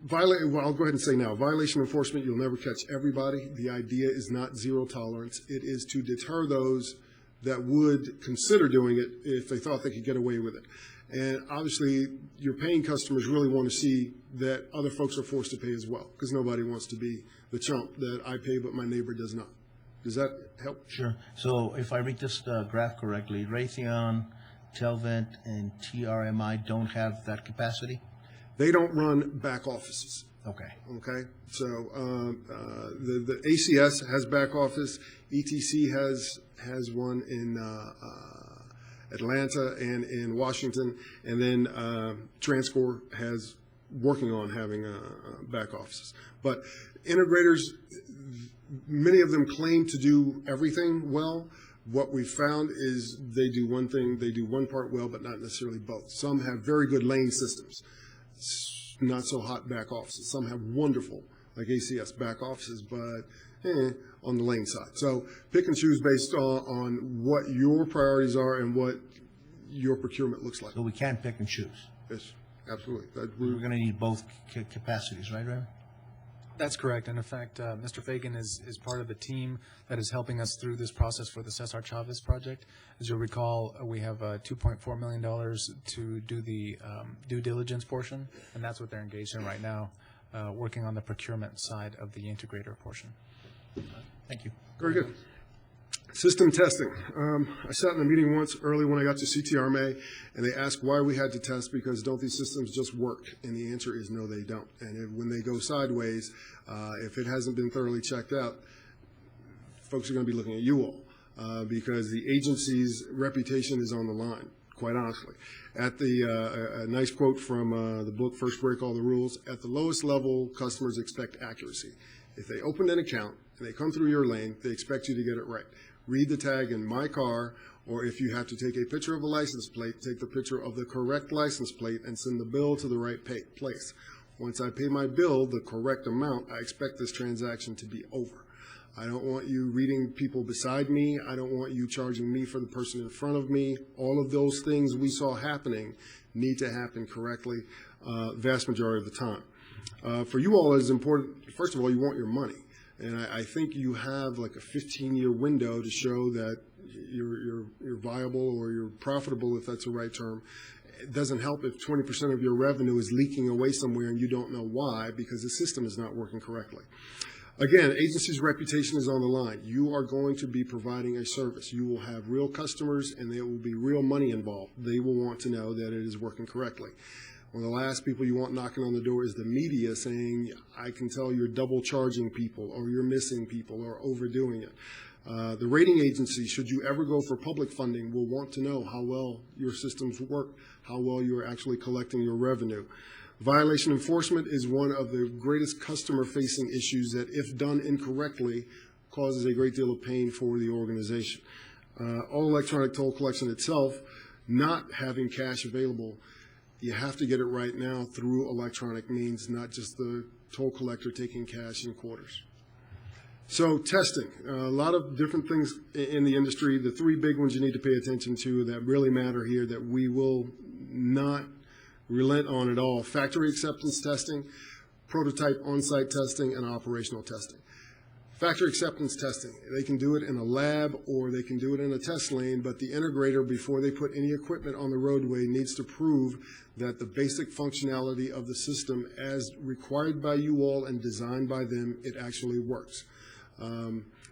I'll go ahead and say now, violation enforcement, you'll never catch everybody. The idea is not zero tolerance. It is to deter those that would consider doing it if they thought they could get away with it. And obviously, your paying customers really want to see that other folks are forced to pay as well, because nobody wants to be the chump that I pay but my neighbor does not. Does that help? Sure. So if I read this graph correctly, Raytheon, Telvent, and CRRMA don't have that capacity? They don't run back offices. Okay. Okay, so the ACS has back office, ETC has one in Atlanta and in Washington, and then TransCore has working on having back offices. But integrators, many of them claim to do everything well. What we've found is they do one thing, they do one part well, but not necessarily both. Some have very good lane systems, not so hot back offices. Some have wonderful, like ACS, back offices, but on the lane side. So pick and choose based on what your priorities are and what your procurement looks like. So we can't pick and choose. Yes, absolutely. We're going to need both capacities, right, Raymond? That's correct. And in fact, Mr. Fagan is part of the team that is helping us through this process for the Cesar Chavez project. As you'll recall, we have $2.4 million to do the due diligence portion, and that's what they're engaged in right now, working on the procurement side of the integrator portion. Thank you. Very good. System testing. I sat in a meeting once early when I got to CTRMA, and they asked why we had to test because don't these systems just work? And the answer is no, they don't. And when they go sideways, if it hasn't been thoroughly checked out, folks are going to be looking at you all because the agency's reputation is on the line, quite honestly. At the a nice quote from the book, First Break All the Rules, at the lowest level, customers expect accuracy. If they opened an account and they come through your lane, they expect you to get it right. Read the tag in my car, or if you have to take a picture of a license plate, take the picture of the correct license plate and send the bill to the right place. Once I pay my bill, the correct amount, I expect this transaction to be over. I don't want you reading people beside me. I don't want you charging me for the person in front of me. All of those things we saw happening need to happen correctly vast majority of the time. For you all, it is important, first of all, you want your money. And I think you have like a 15-year window to show that you're viable or you're profitable, if that's the right term. It doesn't help if 20% of your revenue is leaking away somewhere and you don't know why because the system is not working correctly. Again, agency's reputation is on the line. You are going to be providing a service. You will have real customers, and there will be real money involved. They will want to know that it is working correctly. One of the last people you want knocking on the door is the media saying, I can tell you're double charging people, or you're missing people, or overdoing it. The rating agency, should you ever go for public funding, will want to know how well your systems work, how well you're actually collecting your revenue. Violation enforcement is one of the greatest customer-facing issues that, if done incorrectly, causes a great deal of pain for the organization. All electronic toll collection itself, not having cash available, you have to get it right now through electronic means, not just the toll collector taking cash in quarters. So testing, a lot of different things in the industry. The three big ones you need to pay attention to that really matter here that we will not relent on at all: factory acceptance testing, prototype on-site testing, and operational testing. Factory acceptance testing, they can do it in a lab or they can do it in a test lane, but the integrator, before they put any equipment on the roadway, needs to prove that the basic functionality of the system as required by you all and designed by them, it actually works.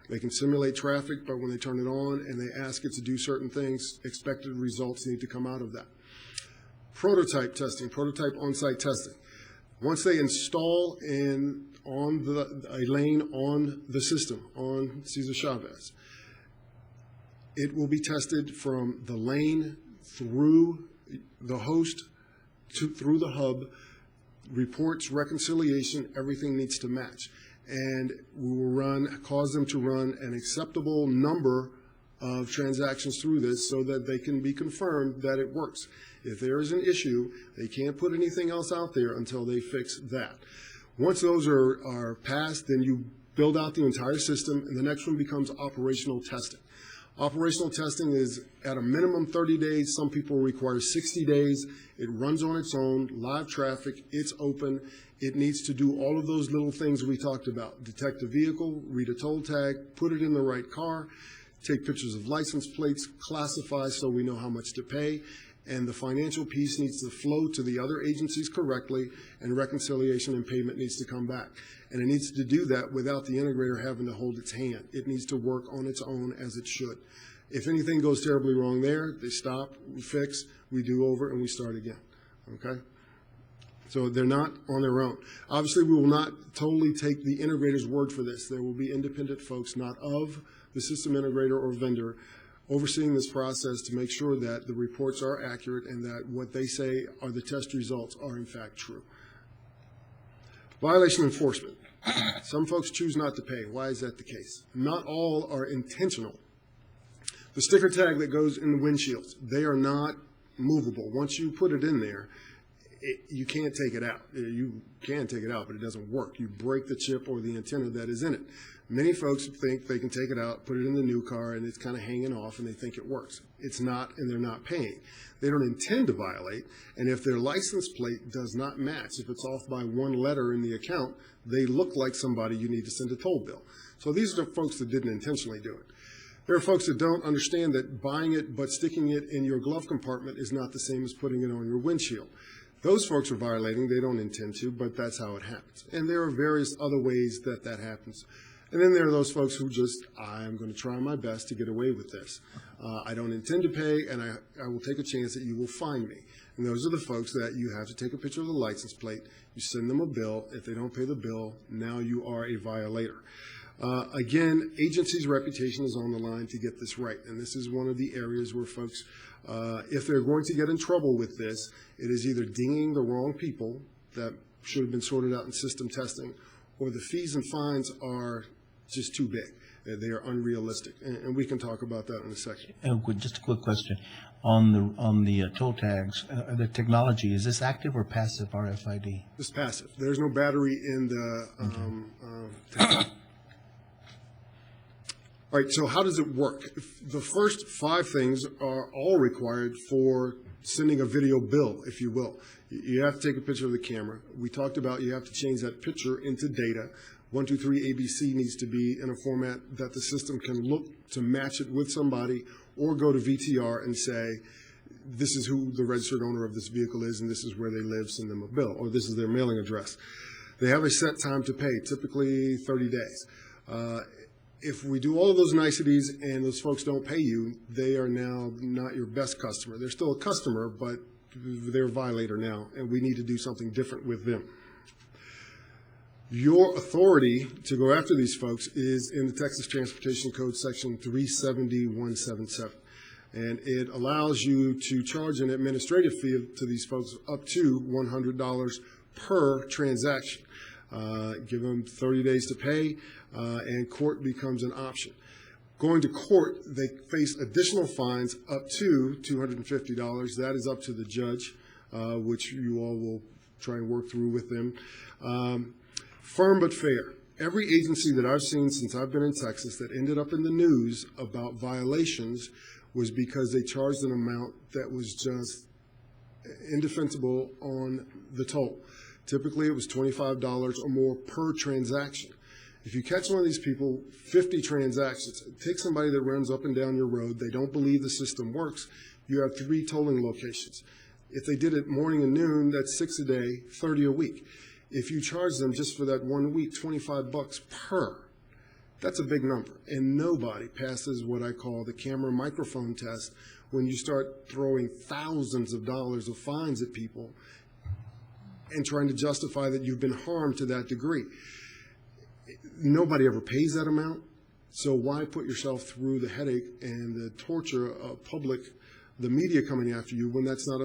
They can simulate traffic, but when they turn it on and they ask it to do certain things, expected results need to come out of that. Prototype testing, prototype on-site testing. Once they install a lane on the system, on Cesar Chavez, it will be tested from the lane through the host through the hub, reports, reconciliation, everything needs to match. And we will cause them to run an acceptable number of transactions through this so that they can be confirmed that it works. If there is an issue, they can't put anything else out there until they fix that. Once those are passed, then you build out the entire system, and the next one becomes operational testing. Operational testing is at a minimum 30 days. Some people require 60 days. It runs on its own, live traffic, it's open. It needs to do all of those little things we talked about: detect a vehicle, read a toll tag, put it in the right car, take pictures of license plates, classify so we know how much to pay, and the financial piece needs to flow to the other agencies correctly, and reconciliation and payment needs to come back. And it needs to do that without the integrator having to hold its hand. It needs to work on its own as it should. If anything goes terribly wrong there, they stop, we fix, we do over, and we start again, okay? So they're not on their own. Obviously, we will not totally take the integrator's word for this. There will be independent folks, not of the system integrator or vendor, overseeing this process to make sure that the reports are accurate and that what they say are the test results are in fact true. Violation enforcement. Some folks choose not to pay. Why is that the case? Not all are intentional. The sticker tag that goes in the windshields, they are not movable. Once you put it in there, you can't take it out. You can take it out, but it doesn't work. You break the chip or the antenna that is in it. Many folks think they can take it out, put it in the new car, and it's kind of hanging off, and they think it works. It's not, and they're not paying. They don't intend to violate, and if their license plate does not match, if it's off by one letter in the account, they look like somebody you need to send a toll bill. So these are the folks that didn't intentionally do it. There are folks that don't understand that buying it but sticking it in your glove compartment is not the same as putting it on your windshield. Those folks are violating. They don't intend to, but that's how it happens. And there are various other ways that that happens. And then there are those folks who just, I'm going to try my best to get away with this. I don't intend to pay, and I will take a chance that you will find me. And those are the folks that you have to take a picture of the license plate. You send them a bill. If they don't pay the bill, now you are a violator. Again, agency's reputation is on the line to get this right. And this is one of the areas where folks, if they're going to get in trouble with this, it is either dinging the wrong people that should have been sorted out in system testing, or the fees and fines are just too big. They are unrealistic. And we can talk about that in a second. Just a quick question. On the toll tags, the technology, is this active or passive RFID? It's passive. There's no battery in the All right, so how does it work? The first 5 things are all required for sending a video bill, if you will. You have to take a picture of the camera. We talked about you have to change that picture into data. 123 ABC needs to be in a format that the system can look to match it with somebody, or go to VTR and say, this is who the registered owner of this vehicle is, and this is where they live, send them a bill, or this is their mailing address. They have a set time to pay, typically 30 days. If we do all of those niceties and those folks don't pay you, they are now not your best customer. They're still a customer, but they're a violator now, and we need to do something different with them. Your authority to go after these folks is in the Texas Transportation Code, Section 370.177. And it allows you to charge an administrative fee to these folks up to $100 per transaction. Give them 30 days to pay, and court becomes an option. Going to court, they face additional fines up to $250. That is up to the judge, which you all will try and work through with them. Firm but fair. Every agency that I've seen since I've been in Texas that ended up in the news about violations was because they charged an amount that was just indefensible on the toll. Typically, it was $25 or more per transaction. If you catch one of these people, 50 transactions, take somebody that runs up and down your road, they don't believe the system works, you have 3 tolling locations. If they did it morning and noon, that's 6 a day, 30 a week. If you charge them just for that 1 week, $25 per, that's a big number. And nobody passes what I call the camera microphone test when you start throwing thousands of dollars of fines at people and trying to justify that you've been harmed to that degree. Nobody ever pays that amount, so why put yourself through the headache and the torture of the media coming after you when that's not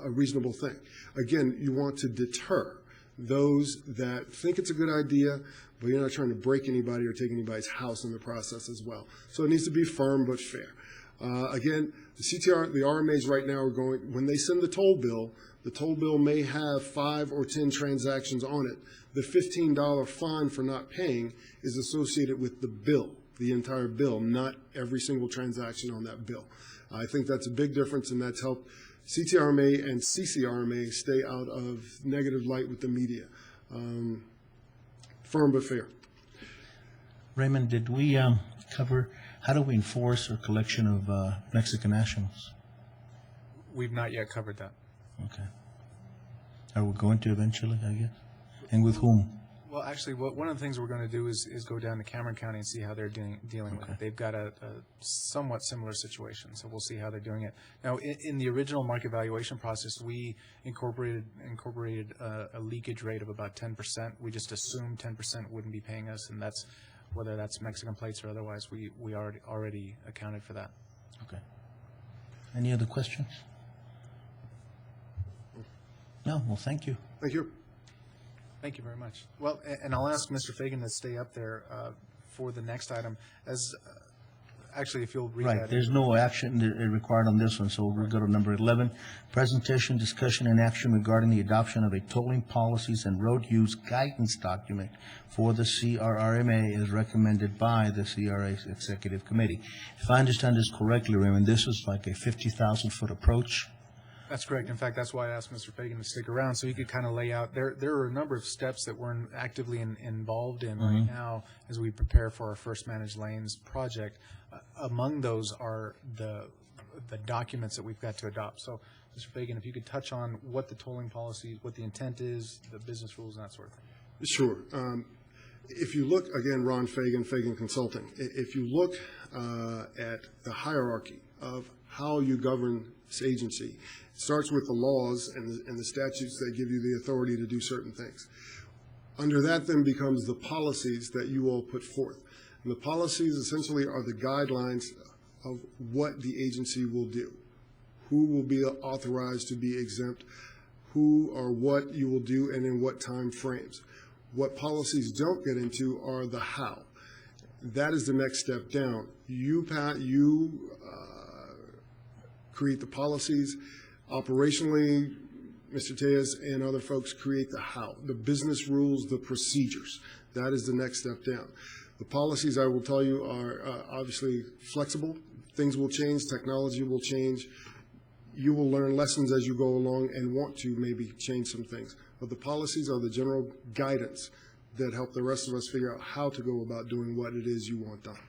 a reasonable thing? Again, you want to deter those that think it's a good idea, but you're not trying to break anybody or take anybody's house in the process as well. So it needs to be firm but fair. Again, the RMAs right now are going, when they send the toll bill may have 5 or 10 transactions on it. The $15 fine for not paying is associated with the bill, the entire bill, not every single transaction on that bill. I think that's a big difference, and that's helped CTRMA and CCRMA stay out of negative light with the media. Firm but fair. Raymond, did we cover, how do we enforce our collection of Mexican nationals? We've not yet covered that. Okay. Are we going to eventually, I guess? And with whom? Well, actually, one of the things we're going to do is go down to Cameron County and see how they're dealing with it. They've got a somewhat similar situation, so we'll see how they're doing it. Now, in the original market valuation process, we incorporated a leakage rate of about 10%. We just assumed 10% wouldn't be paying us, and that's whether that's Mexican plates or otherwise. We already accounted for that. Okay. Any other questions? No, well, thank you. Thank you. Thank you very much. Well, and I'll ask Mr. Fagan to stay up there for the next item. Actually, if you'll read Right, that. there's no action required on this one, so we'll go to number 11. Presentation, discussion, and action regarding the adoption of a tolling policies and road use guidance document for the CRRMA as recommended by the CRA Executive Committee. If I understand this correctly, Raymond, this is like a 50,000-foot approach. That's correct. In fact, that's why I asked Mr. Fagan to stick around, so he could kind of lay out. There are a number of steps that we're actively involved in right now as we prepare for our first managed lanes project. Among those are the documents that we've got to adopt. So, Mr. Fagan, if you could touch on what the tolling policy, what the intent is, the business rules, and that sort of thing. Sure. If you look, again, Ron Fagan, Fagan Consulting, if you look at the hierarchy of how you govern this agency, it starts with the laws and the statutes that give you the authority to do certain things. Under that then becomes the policies that you all put forth. And the policies essentially are the guidelines of what the agency will do, who will be authorized to be exempt, who or what you will do, and in what time frames. What policies don't get into are the how. That is the next step down. You create the policies. Operationally, Mr. Tejas and other folks create the how, the business rules, the procedures. That is the next step down. The policies, I will tell you, are obviously flexible. Things will change. Technology will change. You will learn lessons as you go along and want to maybe change some things. But the policies are the general guidance that help the rest of us figure out how to go about doing what it is you want done.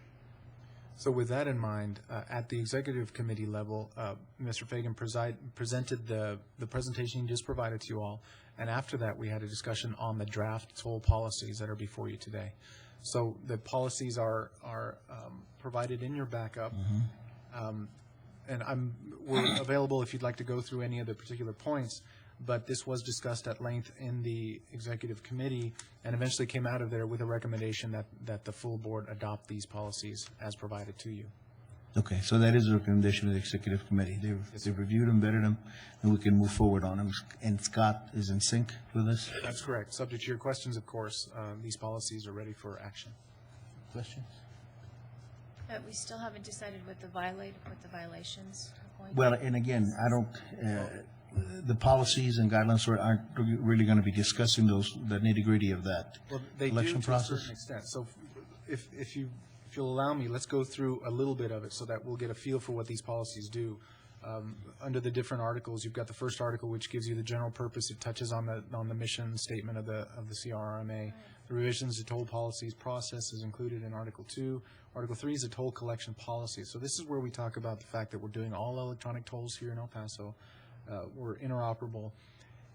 So with that in mind, at the executive committee level, Mr. Fagan presented the presentation he just provided to you all, and after that, we had a discussion on the draft toll policies that are before you today. So the policies are provided in your backup, and we're available if you'd like to go through any of the particular points. But this was discussed at length in the executive committee and eventually came out of there with a recommendation that the full board adopt these policies as provided to you. Okay, so that is a recommendation of the executive committee. They've reviewed them, vetted them, and we can move forward on them. And Scott is in sync with this? That's correct. Subject to your questions, of course, these policies are ready for action. Questions? But we still haven't decided what the violations are going to be. Well, and again, I don't, the policies and guidelines aren't really going to be discussing the nitty-gritty of that Well, they do election to a certain process. extent. So if you'll allow me, let's go through a little bit of it so that we'll get a feel for what these policies do. Under the different articles, you've got the first article, which gives you the general purpose. It touches on the mission statement of the CRRMA. The revisions to toll policies process is included in Article 2. Article 3 is a toll collection policy. So this is where we talk about the fact that we're doing all electronic tolls here in El Paso. We're interoperable.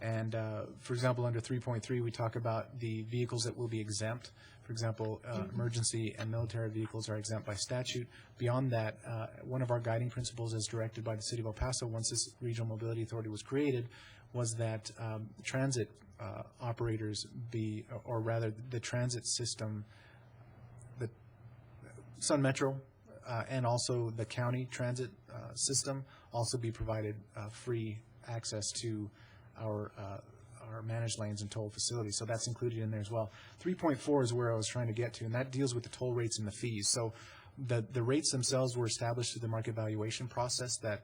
And, for example, under 3.3, we talk about the vehicles that will be exempt. For example, emergency and military vehicles are exempt by statute. Beyond that, one of our guiding principles as directed by the City of El Paso once this Regional Mobility Authority was created was that transit operators be, or rather the transit system, the Sun Metro and also the county transit system also be provided free access to our managed lanes and toll facilities. So that's included in there as well. 3.4 is where I was trying to get to, and that deals with the toll rates and the fees. So the rates themselves were established through the market valuation process that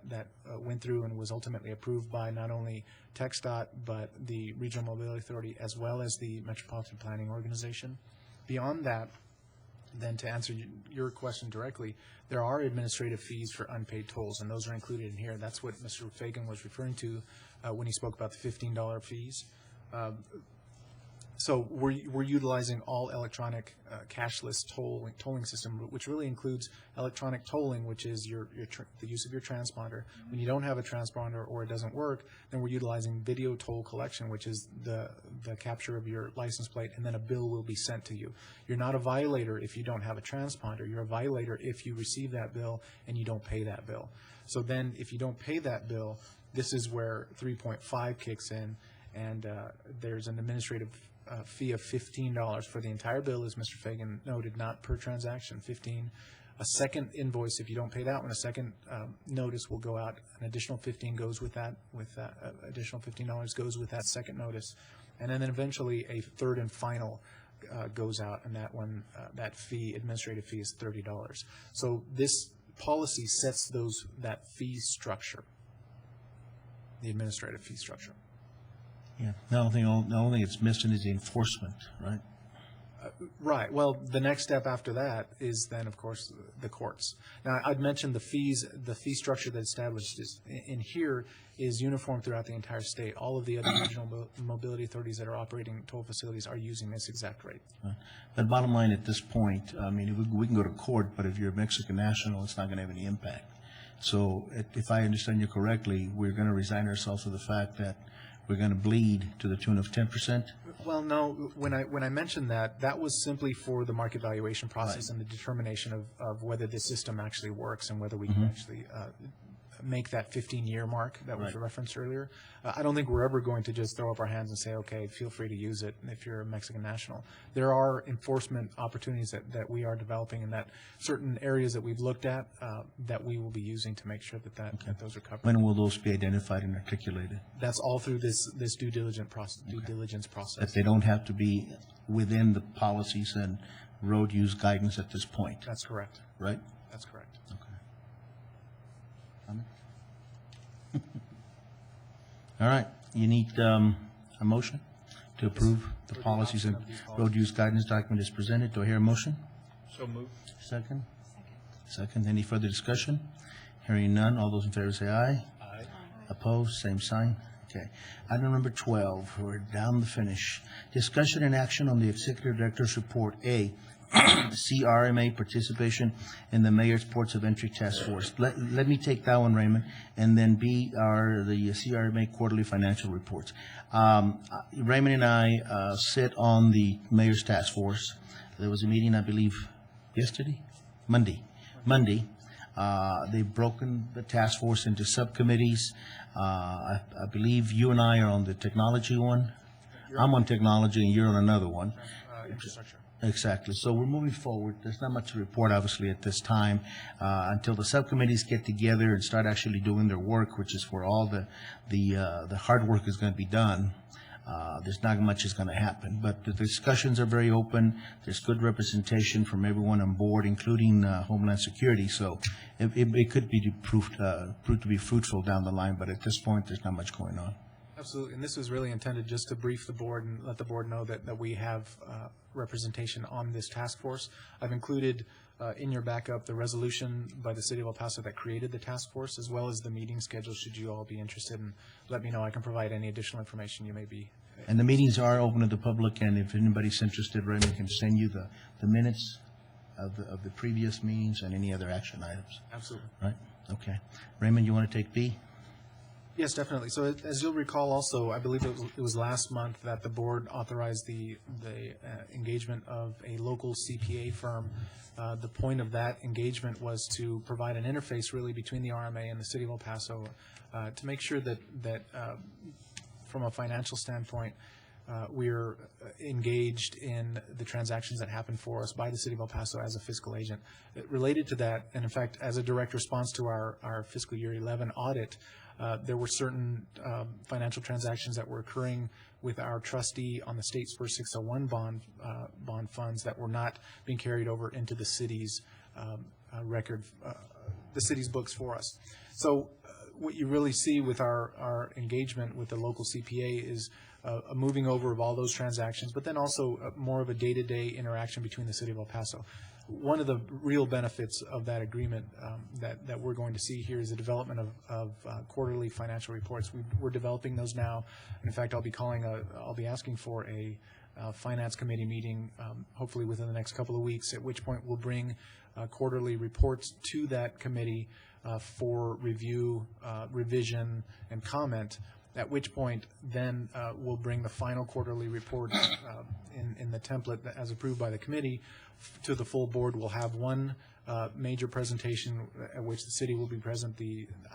went through and was ultimately approved by not only TxDOT, but the Regional Mobility Authority as well as the Metropolitan Planning Organization. Beyond that, then to answer your question directly, there are administrative fees for unpaid tolls, and those are included in here. That's what Mr. Fagan was referring to when he spoke about the $15 fees. So we're utilizing all electronic cashless tolling system, which really includes electronic tolling, which is the use of your transponder. When you don't have a transponder or it doesn't work, then we're utilizing video toll collection, which is the capture of your license plate, and then a bill will be sent to you. You're not a violator if you don't have a transponder. You're a violator if you receive that bill and you don't pay that bill. So then if you don't pay that bill, this is where 3.5 kicks in, and there's an administrative fee of $15 for the entire bill, as Mr. Fagan noted, not per transaction, 15. A second invoice, if you don't pay that one, a second notice will go out. An additional 15 goes with that. Additional $15 goes with that second notice, and then eventually a third and final goes out, and that one, that fee, administrative fee, is $30. So this policy sets that fee structure, the administrative fee structure. Yeah, the only thing it's missing is the enforcement, right? Right. Well, the next step after that is then, of course, the courts. Now, I'd mentioned the fees. The fee structure that's established in here is uniform throughout the entire state. All of the other regional mobility authorities that are operating toll facilities are using this exact rate. Right. But bottom line at this point, I mean, we can go to court, but if you're a Mexican national, it's not going to have any impact. So if I understand you correctly, we're going to resign ourselves to the fact that we're going to bleed to the tune of 10%? Well, no. When I mentioned that was simply for the market valuation process and the determination of whether this system actually works and whether we can actually make that 15-year mark that was referenced earlier. I don't think we're ever going to just throw up our hands and say, okay, feel free to use it if you're a Mexican national. There are enforcement opportunities that we are developing and that certain areas that we've looked at that we will be using to make sure that those are covered. When will those be identified and articulated? That's all through this due diligence process. That they don't have to be within the policies and road use guidance at this point, That's correct. right? That's correct. All right, you need a motion to approve the policies and road use guidance document as presented. Do I hear a motion? So moved. Second? Second. Any further discussion? Hearing none, all those in favor say aye. Aye. Opposed, same sign. Okay. Item number 12, we're down the finish. Discussion and action on the Executive Director's Report, A, CRRMA participation in the Mayor's Ports of Entry Task Force. Let me take that one, Raymond, and then B are the CRRMA quarterly financial reports. Raymond and I sit on the Mayor's Task Force. There was a meeting, I believe, yesterday? Monday. They've broken the task force into subcommittees. I believe you and I are on the technology one. I'm on technology and you're on another one. Infrastructure. Exactly. So we're moving forward. There's not much to report, obviously, at this time, until the subcommittees get together and start actually doing their work, which is where all the hard work is going to be done. There's not much is going to happen, but the discussions are very open. There's good representation from everyone on board, including Homeland Security. So it could be proved to be fruitful down the line, but at this point, there's not much going on. Absolutely, and this was really intended just to brief the board and let the board know that we have representation on this task force. I've included in your backup the resolution by the City of El Paso that created the task force, as well as the meeting schedule, should you all be interested, and let me know. I can provide any additional information you may be. And the meetings are open to the public, and if anybody's interested, Raymond can send you the minutes of the previous meetings and any other action items. Absolutely. Right? Okay. Raymond, you want to take B? Yes, definitely. So as you'll recall also, I believe it was last month that the board authorized the engagement of a local CPA firm. The point of that engagement was to provide an interface really between the RMA and the City of El Paso to make sure that from a financial standpoint, we're engaged in the transactions that happen for us by the City of El Paso as a fiscal agent. Related to that, and in fact, as a direct response to our fiscal year 11 audit, there were certain financial transactions that were occurring with our trustee on the state's first 601 bond funds that were not being carried over into the city's record, the city's books for us. So what you really see with our engagement with the local CPA is a moving over of all those transactions, but then also more of a day-to-day interaction between the City of El Paso. One of the real benefits of that agreement that we're going to see here is the development of quarterly financial reports. We're developing those now. In fact, I'll be asking for a finance committee meeting, hopefully within the next couple of weeks, at which point we'll bring quarterly reports to that committee for review, revision, and comment, at which point then we'll bring the final quarterly report in the template as approved by the committee to the full board. We'll have one major presentation at which the city will be present,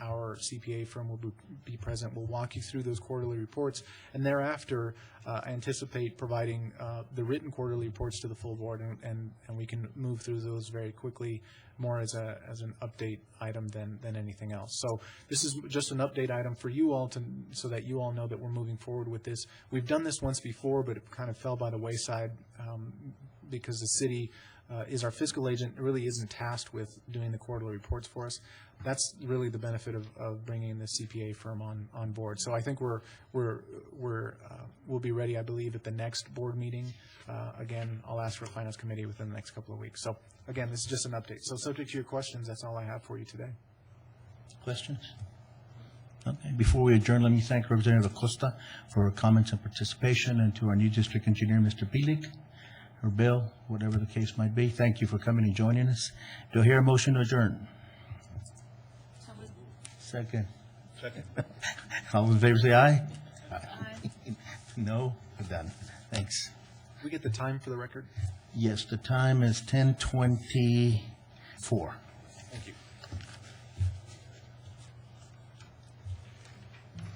our CPA firm will be present. We'll walk you through those quarterly reports, and thereafter I anticipate providing the written quarterly reports to the full board, and we can move through those very quickly, more as an update item than anything else. So this is just an update item for you all so that you all know that we're moving forward with this. We've done this once before, but it kind of fell by the wayside because the city is our fiscal agent. It really isn't tasked with doing the quarterly reports for us. That's really the benefit of bringing the CPA firm on board. So I think we'll be ready, I believe, at the next board meeting. Again, I'll ask for a finance committee within the next couple of weeks. So again, this is just an update. So subject to your questions, that's all I have for you today. Questions? Okay. Before we adjourn, let me thank Representative Acosta for her comments and participation, and to our new district engineer, Mr. Bielik, or Bill, whatever the case might be. Thank you for coming and joining us. Do I hear a motion to adjourn? Second. All in favor, say aye. Aye. No? We're done. Thanks. We get the time for the record? Yes, the time is 10:24.